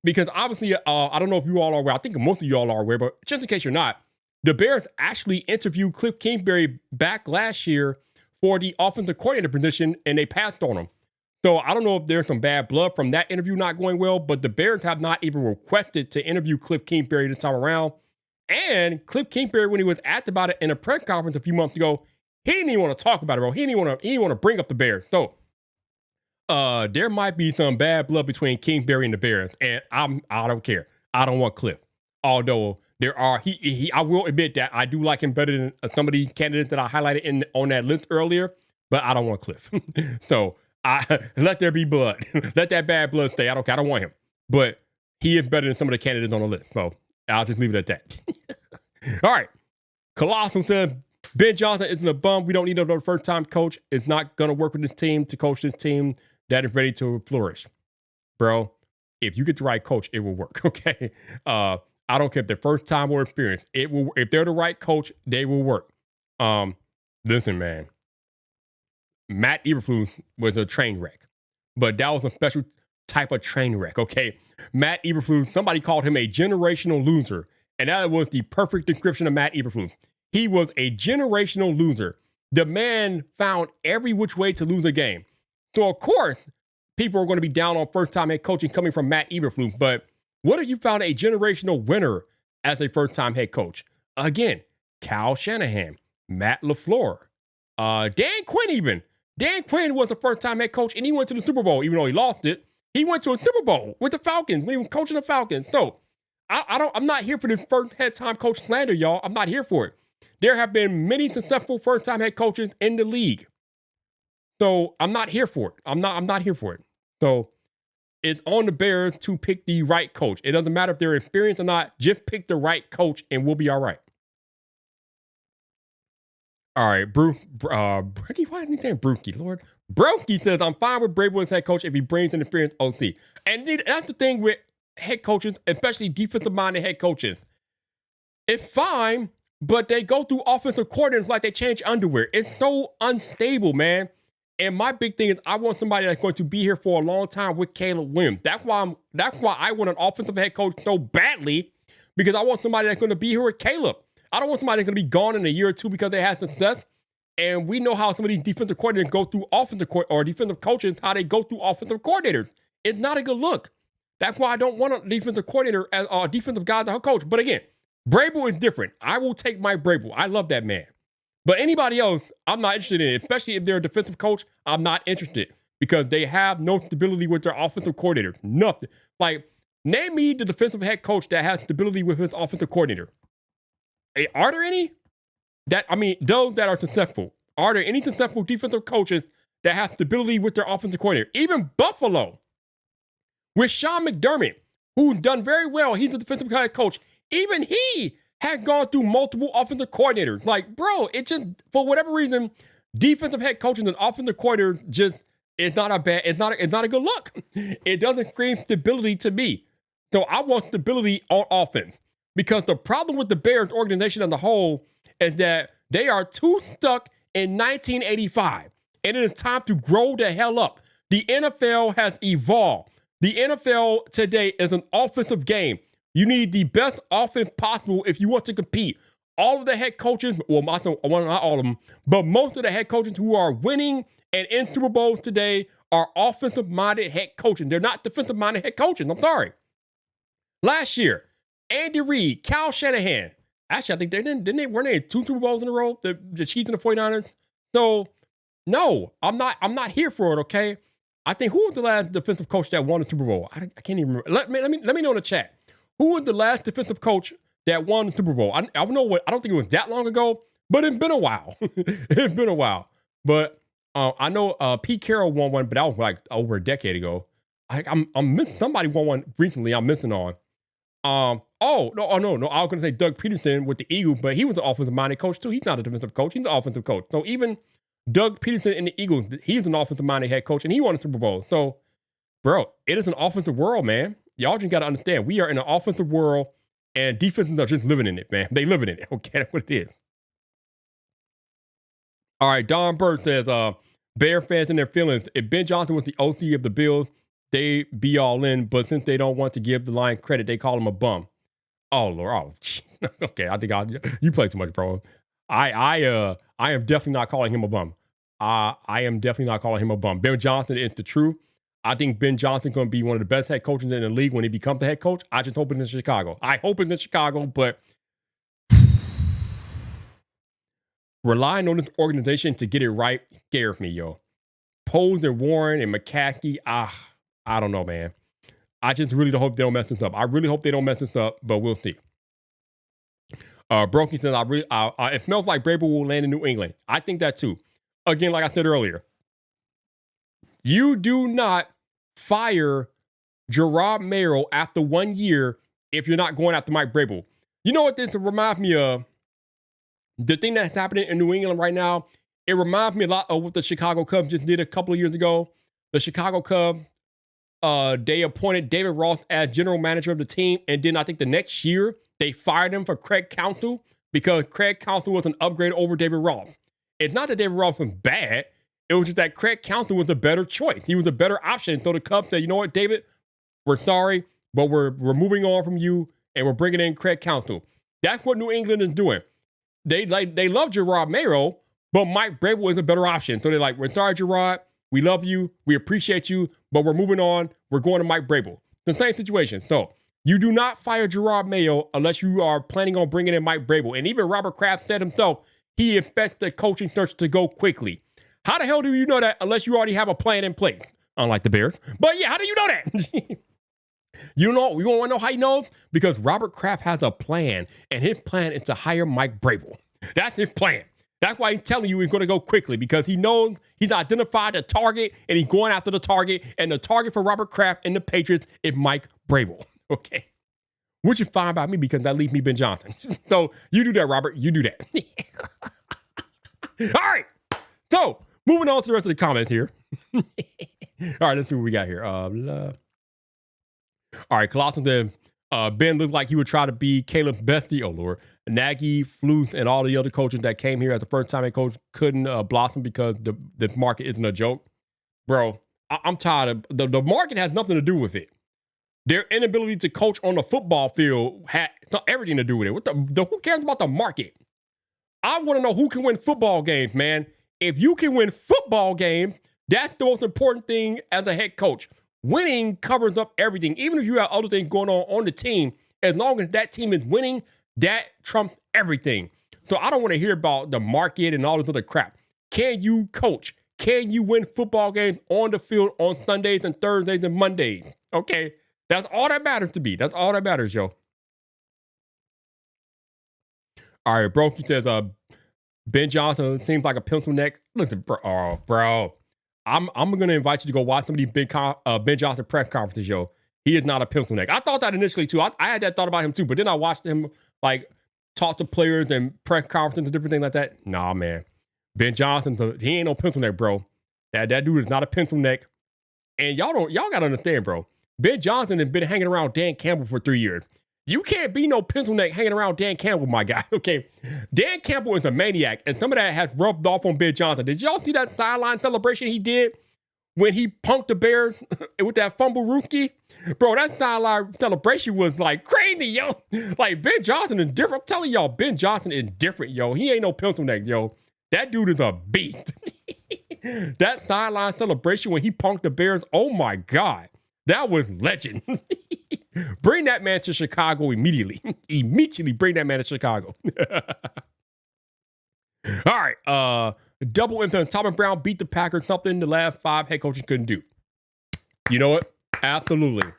Because obviously, I don't know if you all are aware. I think most of you all are aware, but just in case you're not, the Bears actually interviewed Cliff Kingsbury back last year for the offensive coordinator position, and they passed on him. So I don't know if there's some bad blood from that interview not going well, but the Bears have not even requested to interview Cliff Kingsbury this time around. And Cliff Kingsbury, when he was asked about it in a press conference a few months ago, he didn't even want to talk about it, bro. He didn't want to bring up the Bears. So there might be some bad blood between Kingsbury and the Bears, and I don't care. I don't want Cliff. Although there are, I will admit that I do like him better than some of the candidates that I highlighted on that list earlier, but I don't want Cliff. So let there be blood. Let that bad blood stay. I don't care. I don't want him. But he is better than some of the candidates on the list. So I'll just leave it at that. All right. Colossal said, Ben Johnson isn't a bum. We don't need another first-time coach. It's not going to work with this team to coach this team that is ready to flourish. Bro, if you get the right coach, it will work, okay? I don't care if they're first time or experience. It will. If they're the right coach, they will work. Listen, man. Matt Eberflus was a train wreck, but that was a special type of train wreck, okay? Matt Eberflus, somebody called him a generational loser, and that was the perfect description of Matt Eberflus. He was a generational loser. The man found every which way to lose a game. So, of course, people are going to be down on first-time head coaching coming from Matt Eberflus, but what if you found a generational winner as a first-time head coach? Again, Kyle Shanahan. Matt LaFleur, Dan Quinn even. Dan Quinn was the first-time head coach, and he went to the Super Bowl, even though he lost it. He went to a Super Bowl with the Falcons when he was coaching the Falcons. So I'm not here for this first head-time coach slander, y'all. I'm not here for it. There have been many successful first-time head coaches in the league. So I'm not here for it. I'm not here for it. So it's on the Bears to pick the right coach. It doesn't matter if they're experienced or not. Just pick the right coach, and we'll be all right. All right, Brookie, why didn't he say Brookie, Lord? Brookie says, I'm fine with Vrabel as head coach if he brings an experienced OC. And that's the thing with head coaches, especially defensive-minded head coaches. It's fine, but they go through offensive coordinators like they change underwear. It's so unstable, man. And my big thing is I want somebody that's going to be here for a long time with Caleb Williams. That's why I want an offensive head coach so badly, because I want somebody that's going to be here with Caleb. I don't want somebody that's going to be gone in a year or two because they had success. And we know how some of these defensive coordinators go through or defensive coaches, how they go through offensive coordinators. It's not a good look. That's why I don't want a defensive coordinator as a defensive guy as a coach. But again, Vrabel is different. I will take my Vrabel. I love that man. But anybody else, I'm not interested in it, especially if they're a defensive coach. I'm not interested because they have no stability with their offensive coordinator. Nothing. Like, name me the defensive head coach that has stability with his offensive coordinator. Hey, are there any? Those that are successful. Are there any successful defensive coaches that have stability with their offensive coordinator? Even Buffalo, with Sean McDermott, who's done very well. He's a defensive head coach. Even he has gone through multiple offensive coordinators. Like, bro, it just, for whatever reason, defensive head coaching and offensive coordinator just, it's not a good look. It doesn't scream stability to me. So I want stability on offense. Because the problem with the Bears organization as a whole is that they are too stuck in 1985. And it is time to grow the hell up. The NFL has evolved. The NFL today is an offensive game. You need the best offense possible if you want to compete. All of the head coaches, well, not all of them, but most of the head coaches who are winning and in Super Bowls today are offensive-minded head coaches. They're not defensive-minded head coaches. I'm sorry. Last year, Andy Reid, Kyle Shanahan. Actually, I think weren't they 2 Super Bowls in a row? The Chiefs and the 49ers. So, no, I'm not here for it, okay? I think, who was the last defensive coach that won the Super Bowl? I can't even remember. Let me know in the chat. Who was the last defensive coach that won the Super Bowl? I don't think it was that long ago, but it's been a while. It's been a while. But I know Pete Carroll won one, but that was like over a decade ago. I'm missing, somebody won one recently. I'm missing on. No. I was going to say Doug Peterson with the Eagles, but he was an offensive-minded coach too. He's not a defensive coach. He's an offensive coach. So even Doug Peterson in the Eagles, he's an offensive-minded head coach, and he won a Super Bowl. So, bro, it is an offensive world, man. Y'all just got to understand, we are in an offensive world, and defenses are just living in it, man. They living in it. Okay, that's what it is. All right, Don Bird says, Bear fans and their feelings. If Ben Johnson was the OC of the Bills, they be all in, but since they don't want to give the Lions credit, they call him a bum. Oh, Lord. Oh, okay. I think you play too much, bro. I am definitely not calling him a bum. I am definitely not calling him a bum. Ben Johnson is the truth. I think Ben Johnson's going to be one of the best head coaches in the league when he becomes the head coach. I just hope it's in Chicago. I hope it's in Chicago, but relying on this organization to get it right scares me, yo. Poles and Warren and McCaskey, I don't know, man. I just really hope they don't mess this up. I really hope they don't mess this up, but we'll see. Brokey says, it smells like Vrabel will land in New England. I think that too. Again, like I said earlier, you do not fire Jerod Mayo after 1 year if you're not going after Mike Vrabel. You know what this reminds me of? The thing that's happening in New England right now, it reminds me a lot of what the Chicago Cubs just did a couple of years ago. The Chicago Cubs, they appointed David Ross as general manager of the team, and then I think the next year they fired him for Craig Counsell because Craig Counsell was an upgrade over David Ross. It's not that David Ross was bad. It was just that Craig Counsell was a better choice. He was a better option. So the Cubs said, you know what, David, we're sorry, but we're moving on from you, and we're bringing in Craig Counsell. That's what New England is doing. They love Jerod Mayo, but Mike Vrabel is a better option. So they're like, we're sorry, Jerod. We love you. We appreciate you, but we're moving on. We're going to Mike Vrabel. The same situation. So you do not fire Jerod Mayo unless you are planning on bringing in Mike Vrabel. And even Robert Kraft said himself, he expects the coaching search to go quickly. How the hell do you know that unless you already have a plan in place? Unlike the Bears. But yeah, how do you know that? You know, we want to know how he knows? Because Robert Kraft has a plan, and his plan is to hire Mike Vrabel. That's his plan. That's why he's telling you he's going to go quickly, because he knows he's identified the target, and he's going after the target, and the target for Robert Kraft and the Patriots is Mike Vrabel. Okay. Which is fine by me, because that leaves me Ben Johnson. So you do that, Robert. You do that. All right. So moving on to the rest of the comments here. All right, let's see what we got here. All right, Colossal said, Ben looked like he would try to be Caleb Bestie. Oh, Lord. Nagy, Flus, and all the other coaches that came here as the first time they coach couldn't blossom because the market isn't a joke. Bro, I'm tired of the market has nothing to do with it. Their inability to coach on the football field had everything to do with it. Who cares about the market? I want to know who can win football games, man. If you can win football games, that's the most important thing as a head coach. Winning covers up everything. Even if you have other things going on the team, as long as that team is winning, that trumps everything. So I don't want to hear about the market and all this other crap. Can you coach? Can you win football games on the field on Sundays and Thursdays and Mondays? Okay, that's all that matters to me. That's all that matters, yo. All right, Brokey says, Ben Johnson seems like a pencil neck. Listen, bro. I'm gonna invite you to go watch some of these Ben Johnson press conferences, yo. He is not a pencil neck. I thought that initially too. I had that thought about him too, but then I watched him like talk to players and press conferences and different things like that. Nah, man. Ben Johnson, he ain't no pencil neck, bro. That dude is not a pencil neck. And y'all gotta understand, bro. Ben Johnson has been hanging around Dan Campbell for 3 years. You can't be no pencil neck hanging around Dan Campbell, my guy. Okay. Dan Campbell is a maniac, and some of that has rubbed off on Ben Johnson. Did y'all see that sideline celebration he did when he punked the Bears with that fumble rookie? Bro, that sideline celebration was like crazy, yo. Like, Ben Johnson is different. I'm telling y'all, Ben Johnson is different, yo. He ain't no pencil neck, yo. That dude is a beast. That sideline celebration when he punked the Bears, oh my God. That was legend. Bring that man to Chicago immediately. Immediately bring that man to Chicago. All right. Double impact. Thomas Brown beat the Packers, something the last 5 head coaches couldn't do. You know what? Absolutely.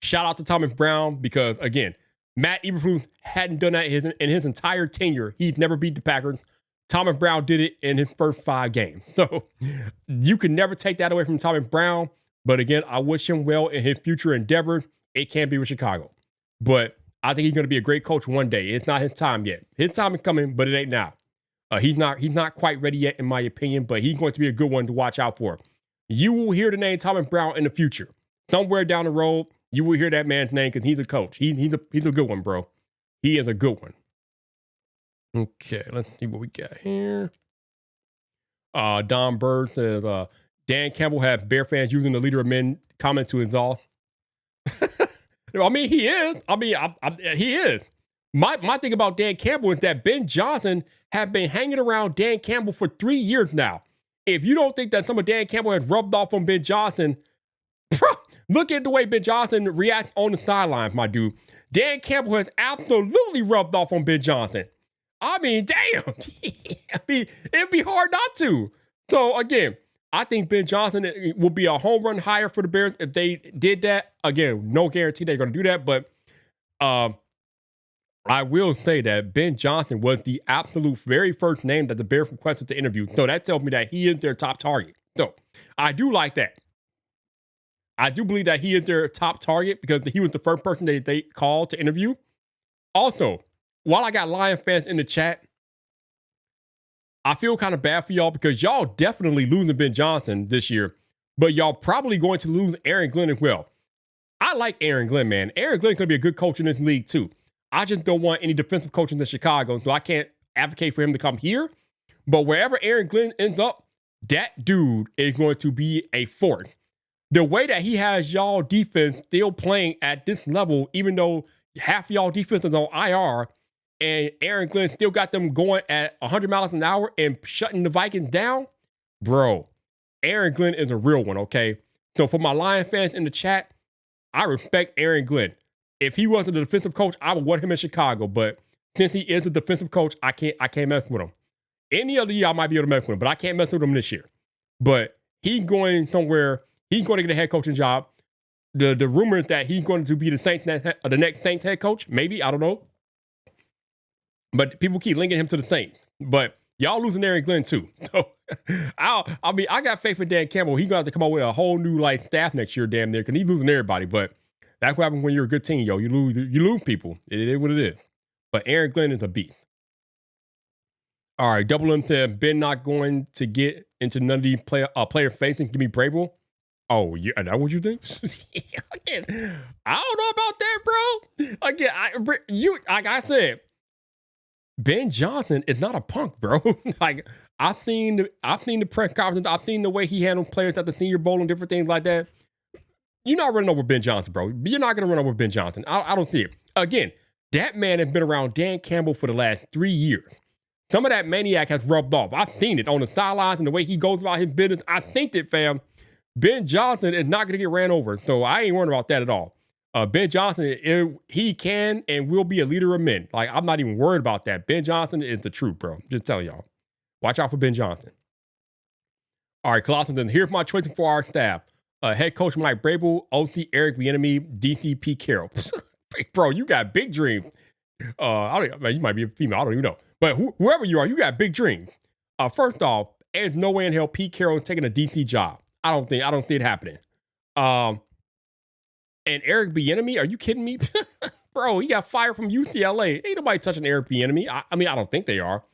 Shout out to Thomas Brown, because, again, Matt Eberflus hadn't done that in his entire tenure. He's never beat the Packers. Thomas Brown did it in his first 5 games. So you can never take that away from Thomas Brown. But again, I wish him well in his future endeavors. It can't be with Chicago. But I think he's going to be a great coach one day. It's not his time yet. His time is coming, but it ain't now. He's not quite ready yet, in my opinion, but he's going to be a good one to watch out for. You will hear the name Thomas Brown in the future. Somewhere down the road, you will hear that man's name, because he's a coach. He's a good one, bro. He is a good one. Okay, let's see what we got here. Don Bird says, Dan Campbell had Bear fans using the leader of men comment to exhaust. I mean, he is. He is. My thing about Dan Campbell is that Ben Johnson have been hanging around Dan Campbell for 3 years now. If you don't think that some of Dan Campbell has rubbed off on Ben Johnson, look at the way Ben Johnson reacts on the sidelines, my dude. Dan Campbell has absolutely rubbed off on Ben Johnson. I mean, damn. I mean, it'd be hard not to. So, again, I think Ben Johnson will be a home run hire for the Bears if they did that. Again, no guarantee they're going to do that, but I will say that Ben Johnson was the absolute very first name that the Bears requested to interview. So that tells me that he is their top target. So I do like that. I do believe that he is their top target because he was the first person that they called to interview. Also, while I got Lion fans in the chat, I feel kind of bad for y'all because y'all definitely losing Ben Johnson this year, but y'all probably going to lose Aaron Glenn as well. I like Aaron Glenn, man. Aaron Glenn's going to be a good coach in this league too. I just don't want any defensive coaches in Chicago, so I can't advocate for him to come here. But wherever Aaron Glenn ends up, that dude is going to be a force. The way that he has y'all defense still playing at this level, even though half of y'all defense is on IR, and Aaron Glenn still got them going at 100 miles an hour and shutting the Vikings down, bro, Aaron Glenn is a real one, okay? So for my Lion fans in the chat, I respect Aaron Glenn. If he wasn't a defensive coach, I would want him in Chicago. But since he is a defensive coach, I can't mess with him. Any other year, I might be able to mess with him, but I can't mess with him this year. But he's going somewhere. He's going to get a head coaching job. The rumor is that he's going to be the next Saints head coach. Maybe, I don't know. But people keep linking him to the Saints. But y'all losing Aaron Glenn too. So I got faith in Dan Campbell. He's going to have to come up with a whole new like staff next year, damn near, because he's losing everybody. But that's what happens when you're a good team, yo. You lose people. It is what it is. But Aaron Glenn is a beast. All right, Double M said, Ben not going to get into none of these player facing. Give me Brable. Oh, yeah, is that what you think? Again, I don't know about that, bro. Again, like I said, Ben Johnson is not a punk, bro. Like I've seen the press conference. I've seen the way he handled players at the Senior Bowl and different things like that. You're not running over Ben Johnson, bro. You're not going to run over Ben Johnson. I don't see it. Again, that man has been around Dan Campbell for the last 3 years. Some of that maniac has rubbed off. I've seen it on the sidelines and the way he goes about his business. I think that, fam, Ben Johnson is not going to get ran over. So I ain't worried about that at all. Ben Johnson, he can and will be a leader of men. Like, I'm not even worried about that. Ben Johnson is the truth, bro. Just telling y'all. Watch out for Ben Johnson. All right, Colossians, and here's my choice for our staff. Head coach Mike Brable, OC Eric Bieniemy, DC Pete Carroll. Bro, you got big dreams. You might be a female. I don't even know. But whoever you are, you got big dreams. First off, there's no way in hell Pete Carroll is taking a DC job. I don't see it happening. And Eric Bieniemy, are you kidding me? Bro, he got fired from UCLA. Ain't nobody touching Eric Bieniemy. I mean, I don't think they are.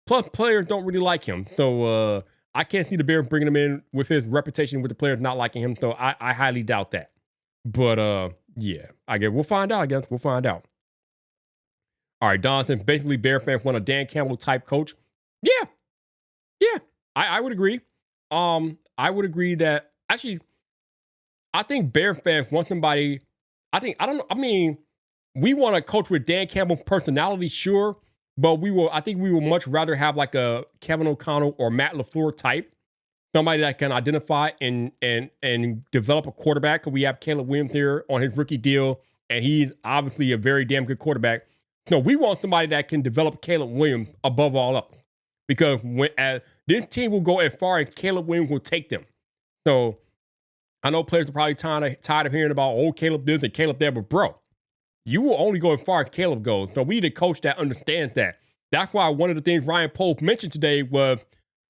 Plus, players don't really like him. So I can't see the Bears bringing him in with his reputation with the players not liking him. So I highly doubt that. But yeah, I guess we'll find out. We'll find out. All right, Donson, basically Bear fans want a Dan Campbell type coach. Yeah. I would agree. I would agree that actually, I think Bear fans want somebody. We want a coach with Dan Campbell personality, sure, but I think we will much rather have like a Kevin O'Connell or Matt LaFleur type, somebody that can identify and develop a quarterback. Because we have Caleb Williams here on his rookie deal, and he's obviously a very damn good quarterback. No, we want somebody that can develop Caleb Williams above all else, because this team will go as far as Caleb Williams will take them. So I know players are probably tired of hearing about Caleb this and Caleb that, but bro, you will only go as far as Caleb goes. So we need a coach that understands that. That's why one of the things Ryan Pope mentioned today was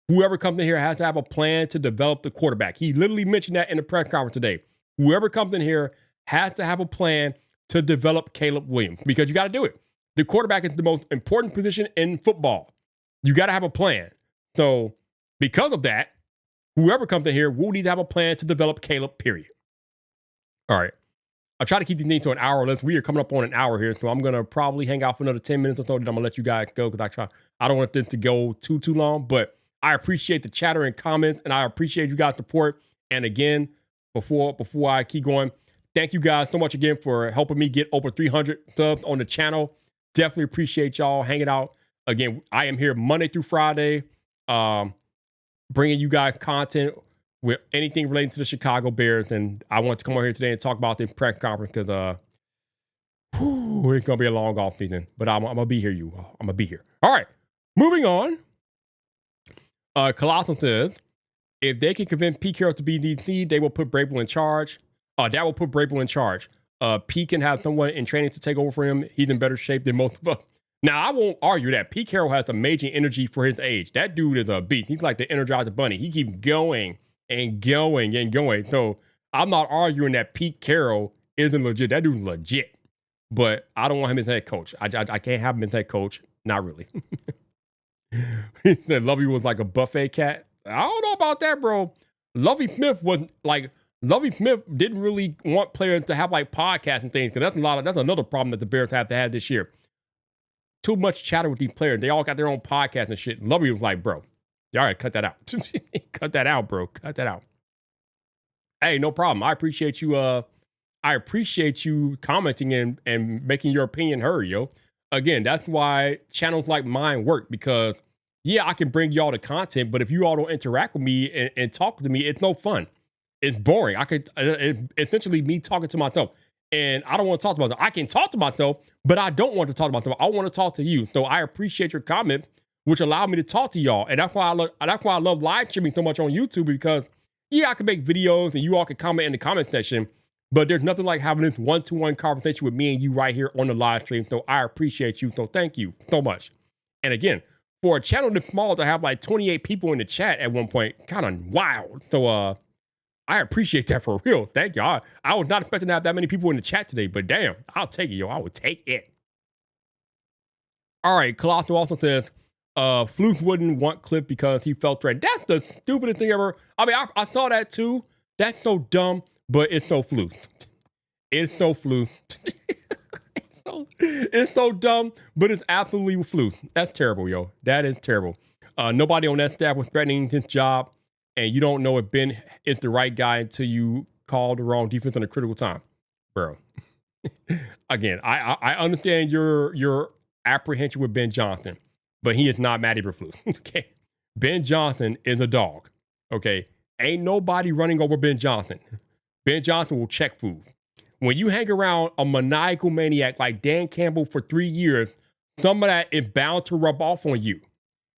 whoever comes in here has to have a plan to develop the quarterback. He literally mentioned that in the press conference today. Whoever comes in here has to have a plan to develop Caleb Williams, because you got to do it. The quarterback is the most important position in football. You got to have a plan. So because of that, whoever comes in here will need to have a plan to develop Caleb, period. All right. I'll try to keep these things to an hour. We are coming up on an hour here, so I'm going to probably hang out for another 10 minutes or so. Then I'm going to let you guys go because I don't want this to go too long. But I appreciate the chatter and comments, and I appreciate you guys' support. And again, before I keep going, thank you guys so much again for helping me get over 300 subs on the channel. Definitely appreciate y'all hanging out. Again, I am here Monday through Friday, bringing you guys content with anything relating to the Chicago Bears. And I want to come over here today and talk about this press conference because it's going to be a long off season. But I'm going to be here, I'm going to be here. All right, moving on. Colossal says, if they can convince Pete Carroll to be DC, they will put Brable in charge. That will put Brable in charge. Pete can have someone in training to take over for him. He's in better shape than most of us. Now, I won't argue that. Pete Carroll has amazing energy for his age. That dude is a beast. He's like the Energizer Bunny. He keeps going and going and going. So I'm not arguing that Pete Carroll isn't legit. That dude's legit. But I don't want him as head coach. I can't have him as head coach. Not really. He said Lovey was like a buffet cat. I don't know about that, bro. Lovey Smith didn't really want players to have like podcasts and things, because that's another problem that the Bears have to have this year. Too much chatter with these players. They all got their own podcasts and shit. Lovey was like, bro, y'all gotta cut that out. Cut that out, bro. Cut that out. Hey, no problem. I appreciate you commenting and making your opinion heard, yo. Again, that's why channels like mine work, because yeah, I can bring y'all the content, but if you all don't interact with me and talk to me, it's no fun. It's boring. It's essentially me talking to myself. And I don't want to talk to myself. I can talk to myself, but I don't want to talk to myself. I want to talk to you. So I appreciate your comment. which allowed me to talk to y'all. And that's why I love live streaming so much on YouTube, because yeah, I can make videos and you all can comment in the comment section, but there's nothing like having this one-to-one conversation with me and you right here on the live stream. So I appreciate you. So thank you so much. And again, for a channel this small to have like 28 people in the chat at one point, kind of wild. So I appreciate that for real. Thank you. I was not expecting to have that many people in the chat today, but damn, I'll take it, yo. I would take it. All right, Colossal also says, Fluke wouldn't want Cliff because he felt threatened. That's the stupidest thing ever. I mean, I saw that too. That's so dumb, but it's so Fluke. It's so Fluke. It's so dumb, but it's absolutely Fluke. That's terrible, yo. That is terrible. Nobody on that staff was threatening his job, and you don't know if Ben is the right guy until you call the wrong defense in a critical time, bro. Again, I understand your apprehension with Ben Johnson, but he is not Matty Eberflus. Okay, Ben Johnson is a dog. Okay, ain't nobody running over Ben Johnson. Ben Johnson will check food. When you hang around a maniacal maniac like Dan Campbell for 3 years, some of that is bound to rub off on you.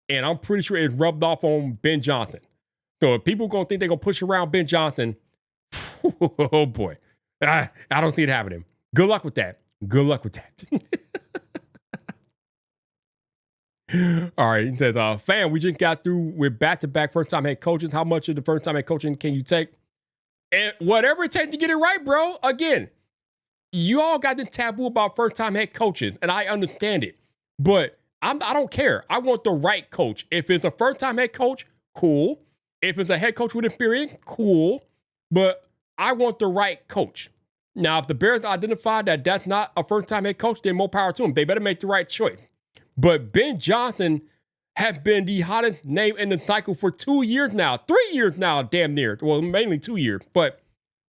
And I'm pretty sure it's rubbed off on Ben Johnson. So if people gonna think they're gonna push around Ben Johnson, oh boy, I don't see it happening. Good luck with that. Good luck with that. All right, he says, fam, we just got through with back-to-back first-time head coaches. How much of the first-time head coaching can you take? And whatever it takes to get it right, bro. Again, you all got this taboo about first-time head coaches, and I understand it. But I don't care. I want the right coach. If it's a first-time head coach, cool. If it's a head coach with experience, cool. But I want the right coach. Now, if the Bears identify that that's not a first-time head coach, then more power to them. They better make the right choice. But Ben Johnson has been the hottest name in the cycle for 2 years now. 3 years now, damn near. Well, mainly 2 years. But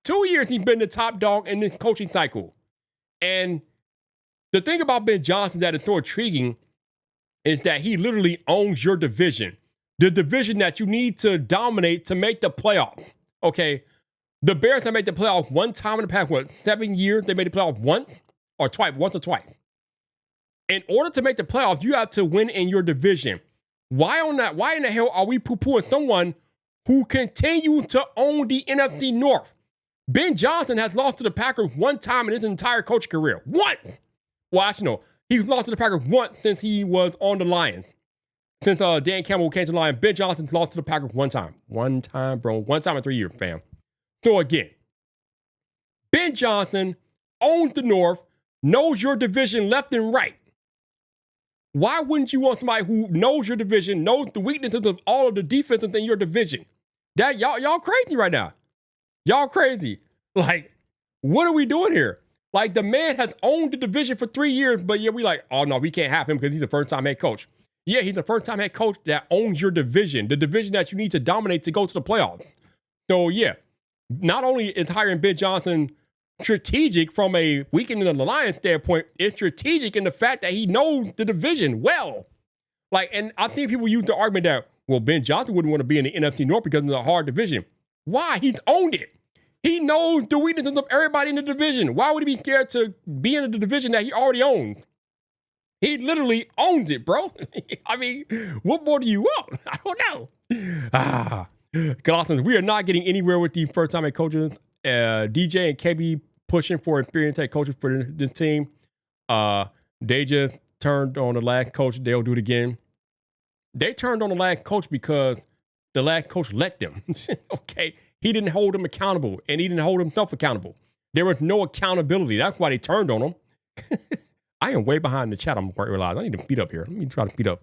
2 years he's been the top dog in this coaching cycle. And the thing about Ben Johnson that is so intriguing is that he literally owns your division. The division that you need to dominate to make the playoffs. Okay? The Bears have made the playoffs one time in the past, 7 years? They made the playoffs once or twice. In order to make the playoffs, you have to win in your division. Why in the hell are we poo-pooing someone who continues to own the NFC North? Ben Johnson has lost to the Packers one time in his entire coaching career. One! Well, actually, no. He's lost to the Packers once since he was on the Lions. Since Dan Campbell came to the Lions, Ben Johnson's lost to the Packers one time. One time, bro. One time in 3 years, fam. So again, Ben Johnson owns the North, knows your division left and right. Why wouldn't you want somebody who knows your division, knows the weaknesses of all of the defenses in your division? That y'all crazy right now. Y'all crazy. Like, what are we doing here? Like, the man has owned the division for 3 years, but yeah, we like, oh no, we can't have him because he's a first-time head coach. Yeah, he's a first-time head coach that owns your division, the division that you need to dominate to go to the playoffs. So yeah, not only is hiring Ben Johnson strategic from a weakening of the Lions standpoint, it's strategic in the fact that he knows the division well. Like, and I've seen people use the argument that, well, Ben Johnson wouldn't want to be in the NFC North because it's a hard division. Why? He's owned it. He knows the weaknesses of everybody in the division. Why would he be scared to be in the division that he already owns? He literally owns it, bro. I mean, what more do you want? I don't know. Colossians, we are not getting anywhere with these first-time head coaches. DJ and KB pushing for experienced head coaches for this team. They just turned on the last coach. They'll do it again. They turned on the last coach because the last coach let them. Okay? He didn't hold them accountable, and he didn't hold himself accountable. There was no accountability. That's why they turned on him. I am way behind the chat. I'm realizing I need to speed up here. Let me try to speed up.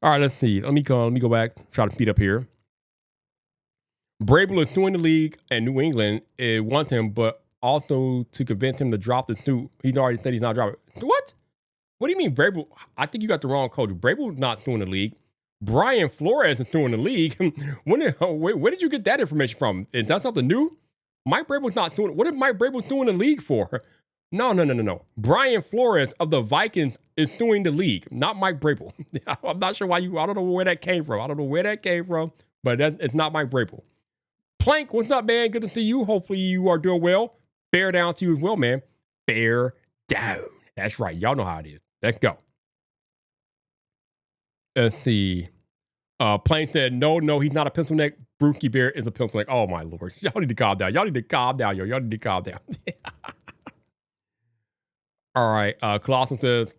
All right, let's see. Let me go back. Try to speed up here. Vrabel is suing the league and New England. It wants him, but also to convince him to drop the suit. He's already said he's not dropping. What? What do you mean, Vrabel? I think you got the wrong coach. Vrabel's not suing the league. Brian Flores is suing the league. Where did you get that information from? Is that something new? Mike Vrabel's not suing. What is Mike Vrabel suing the league for? No. Brian Flores of the Vikings is suing the league, not Mike Vrabel. I'm not sure why I don't know where that came from. But it's not Mike Vrabel. Plank, what's up, man? Good to see you. Hopefully you are doing well. Bear down to you as well, man. Bear down. That's right. Y'all know how it is. Let's go. Let's see. Plain said, no, he's not a pencil neck. Brewski Bear is a pencil neck. Oh my lord. Y'all need to calm down. Y'all need to calm down, yo. Y'all need to calm down. All right. Colossal says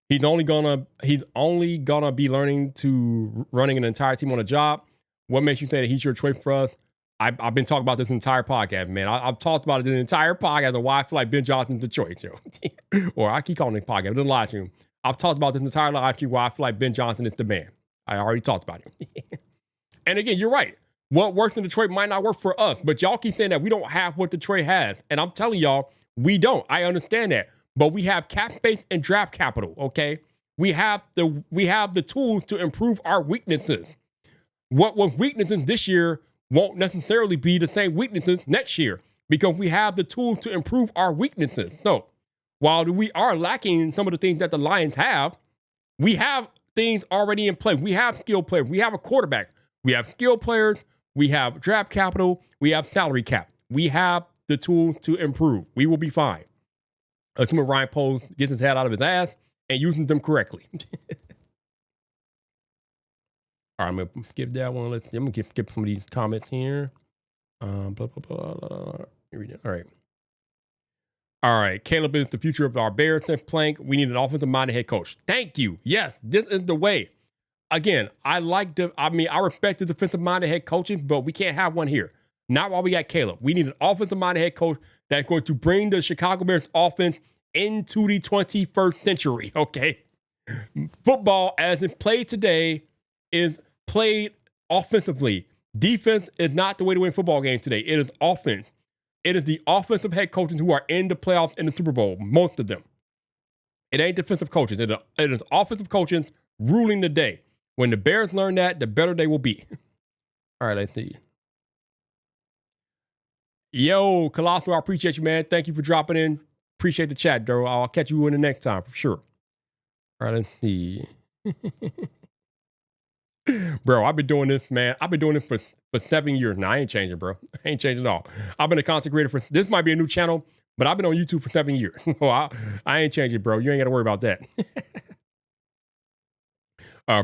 he's only gonna be learning to running an entire team on a job. What makes you say that he's your choice for us? I've been talking about this entire podcast, man. I've talked about it in the entire podcast of why I feel like Ben Johnson's the choice, yo. Or I keep calling it podcast, the live stream. I've talked about this entire live stream why I feel like Ben Johnson is the man. I already talked about him. And again, you're right. What works in Detroit might not work for us, but y'all keep saying that we don't have what Detroit has. And I'm telling y'all, we don't. I understand that. But we have cap space and draft capital, okay? We have the tools to improve our weaknesses. What was weaknesses this year won't necessarily be the same weaknesses next year because we have the tools to improve our weaknesses. So while we are lacking some of the things that the Lions have, we have things already in play. We have skilled players. We have a quarterback. We have skilled players. We have draft capital. We have salary cap. We have the tools to improve. We will be fine. Assuming Ryan Poles gets his head out of his ass and using them correctly. All right, I'm going to give that one. I'm going to skip some of these comments here. Blah, blah, blah, blah, blah. All right. Caleb is the future of our Bears. Plank. We need an offensive-minded head coach. Thank you. Yes, this is the way. Again, I respect the defensive-minded head coaching, but we can't have one here. Not while we got Caleb. We need an offensive-minded head coach that's going to bring the Chicago Bears offense into the 21st century, okay? Football, as it's played today, is played offensively. Defense is not the way to win football games today. It is offense. It is the offensive head coaches who are in the playoffs in the Super Bowl, most of them. It ain't defensive coaches. It is offensive coaches ruling the day. When the Bears learn that, the better they will be. All right, let's see. Yo, Colossal, I appreciate you, man. Thank you for dropping in. Appreciate the chat, bro. I'll catch you in the next time for sure. All right, let's see. Bro, I've been doing this, man. I've been doing this for 7 years now. I ain't changing, bro. I ain't changing at all. I've been a content creator for, this might be a new channel, but I've been on YouTube for 7 years. I ain't changing, bro. You ain't got to worry about that.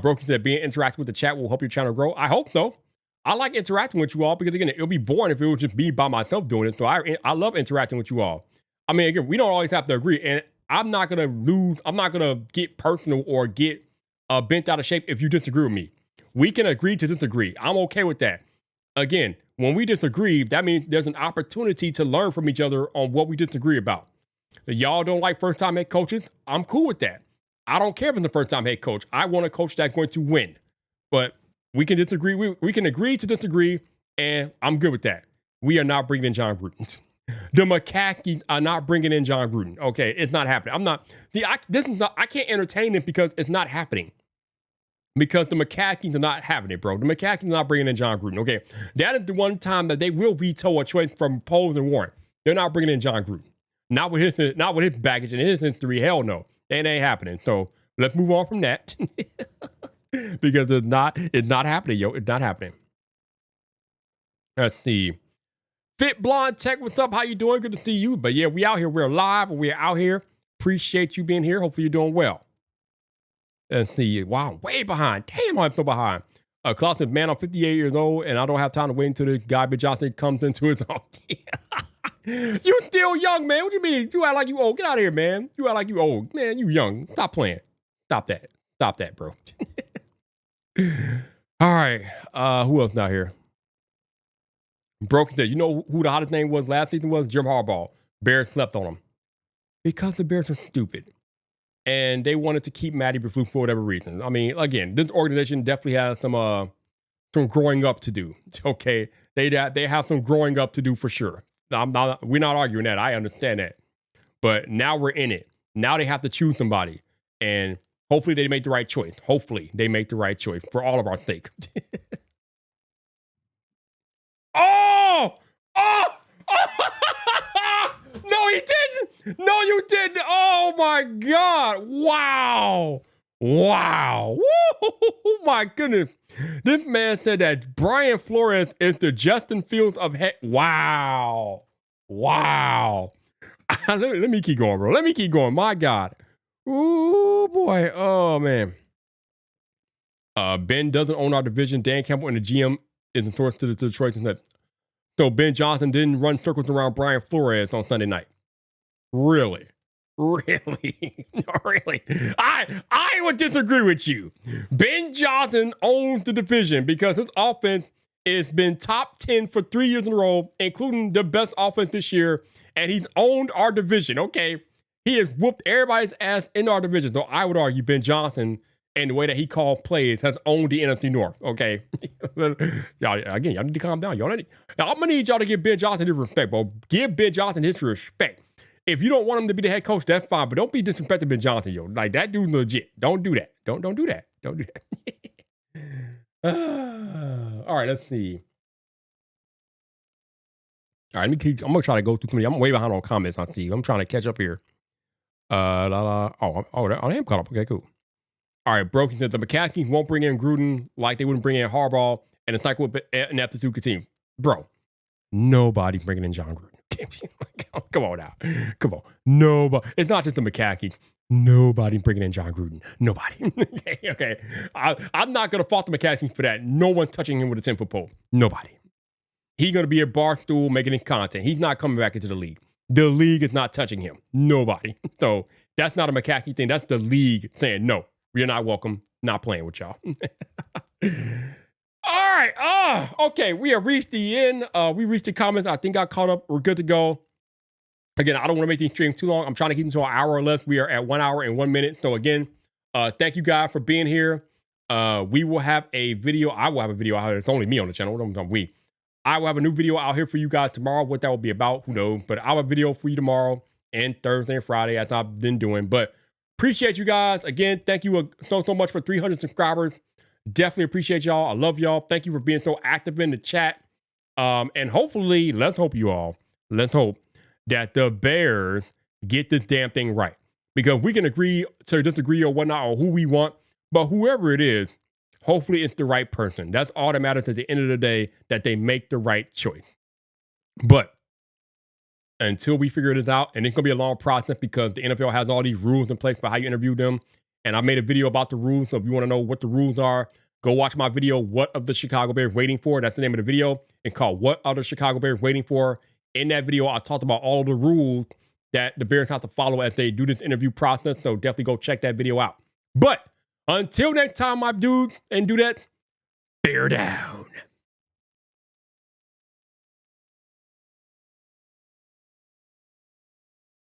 Broken said being interactive with the chat will help your channel grow. I hope so. I like interacting with you all because, again, it'll be boring if it would just be by myself doing it. So I love interacting with you all. I mean, again, we don't always have to agree. And I'm not going to lose. I'm not going to get personal or get bent out of shape if you disagree with me. We can agree to disagree. I'm okay with that. Again, when we disagree, that means there's an opportunity to learn from each other on what we disagree about. If y'all don't like first-time head coaches, I'm cool with that. I don't care if it's the first-time head coach. I want a coach that's going to win. But we can disagree. We can agree to disagree, and I'm good with that. We are not bringing in John Gruden. The McCaskies are not bringing in John Gruden. Okay, it's not happening. I'm not. See, I can't entertain it because it's not happening. Because the McCaskies are not having it, bro. The McCaskies are not bringing in John Gruden. Okay, that is the one time that they will veto a choice from Poles and Warren. They're not bringing in John Gruden. Not with his baggage and his history. Hell no, it ain't happening. So let's move on from that because it's not happening, yo. It's not happening. Let's see. Fit Blonde Tech, what's up? How you doing? Good to see you. But yeah, we out here. We're live. We're out here. Appreciate you being here. Hopefully you're doing well. Let's see. Wow, way behind. Damn, I'm so behind. Klaus says, man, I'm 58 years old, and I don't have time to wait until the guy Ben Johnson comes into his own. You still young, man. What you mean? You act like you old. Get out of here, man. You act like you old. Man, you young. Stop playing. Stop that. Stop that, bro. All right. Who else not here? Broken said, you know who the hottest name was last season was? Jim Harbaugh. Bears slept on him. Because the Bears are stupid. And they wanted to keep Matty Eberflus for whatever reason. I mean, again, this organization definitely has some growing up to do. Okay, they have some growing up to do for sure. We're not arguing that. I understand that. But now we're in it. Now they have to choose somebody, and hopefully they make the right choice. Hopefully they make the right choice for all of our sake. Oh! No, he didn't. No, you didn't. Oh, my God. Wow. Oh, my goodness. This man said that Brian Flores is the Justin Fields of heck. Wow. Let me keep going, bro. Let me keep going. My God. Ooh, boy. Oh, man. Ben doesn't own our division. Dan Campbell and the GM is endorsed to the Detroit. So Ben Johnson didn't run circles around Brian Flores on Sunday night. Really? Really? Really? I would disagree with you. Ben Johnson owns the division because his offense has been top 10 for 3 years in a row, including the best offense this year, and he's owned our division, okay? He has whooped everybody's ass in our division. So I would argue Ben Johnson, and the way that he called plays, has owned the NFC North, okay? Y'all need to calm down. I'm gonna need y'all to give Ben Johnson his respect, bro. Give Ben Johnson his respect. If you don't want him to be the head coach, that's fine, but don't be disrespecting Ben Johnson, yo. Like, that dude's legit. Don't do that. Don't do that. Don't do that. All right, let's see. All right, I'm gonna try to go through some of these. I'm way behind on comments on Steve. I'm trying to catch up here. Oh, I am caught up. Okay, cool. All right, Broken said the McCaskies won't bring in Gruden like they wouldn't bring in Harbaugh, and it's like with an ineptitude team. Bro, nobody bringing in John Gruden. Come on now. Come on. Nobody. It's not just the McCaskies. Nobody bringing in John Gruden. Nobody. Okay. I'm not going to fault the McCaskies for that. No one's touching him with a 10-foot pole. Nobody. He's going to be a barstool making his content. He's not coming back into the league. The league is not touching him. Nobody. So that's not a McCaskey thing. That's the league saying, no, you're not welcome. Not playing with y'all. All right. Okay. We have reached the end. We reached the comments. I think I caught up. We're good to go. Again, I don't want to make these streams too long. I'm trying to keep them to an hour or less. We are at 1 hour and 1 minute. So again, thank you guys for being here. We will have a video. I will have a video out here. It's only me on the channel. I will have a new video out here for you guys tomorrow. What that will be about, who knows? But I'll have a video for you tomorrow and Thursday and Friday as I've been doing. But appreciate you guys. Again, thank you so much for 300 subscribers. Definitely appreciate y'all. I love y'all. Thank you for being so active in the chat. And hopefully, let's hope that the Bears get this damn thing right. Because we can agree to disagree or whatnot or who we want, but whoever it is, hopefully it's the right person. That's all that matters at the end of the day, that they make the right choice. But until we figure this out, and it's going to be a long process because the NFL has all these rules in place for how you interview them. And I made a video about the rules. So if you want to know what the rules are, go watch my video, What Are the Chicago Bears Waiting For? That's the name of the video. And called What Are the Chicago Bears Waiting For? In that video, I talked about all the rules that the Bears have to follow as they do this interview process. So definitely go check that video out. But until next time, my dudes, and do that, bear down.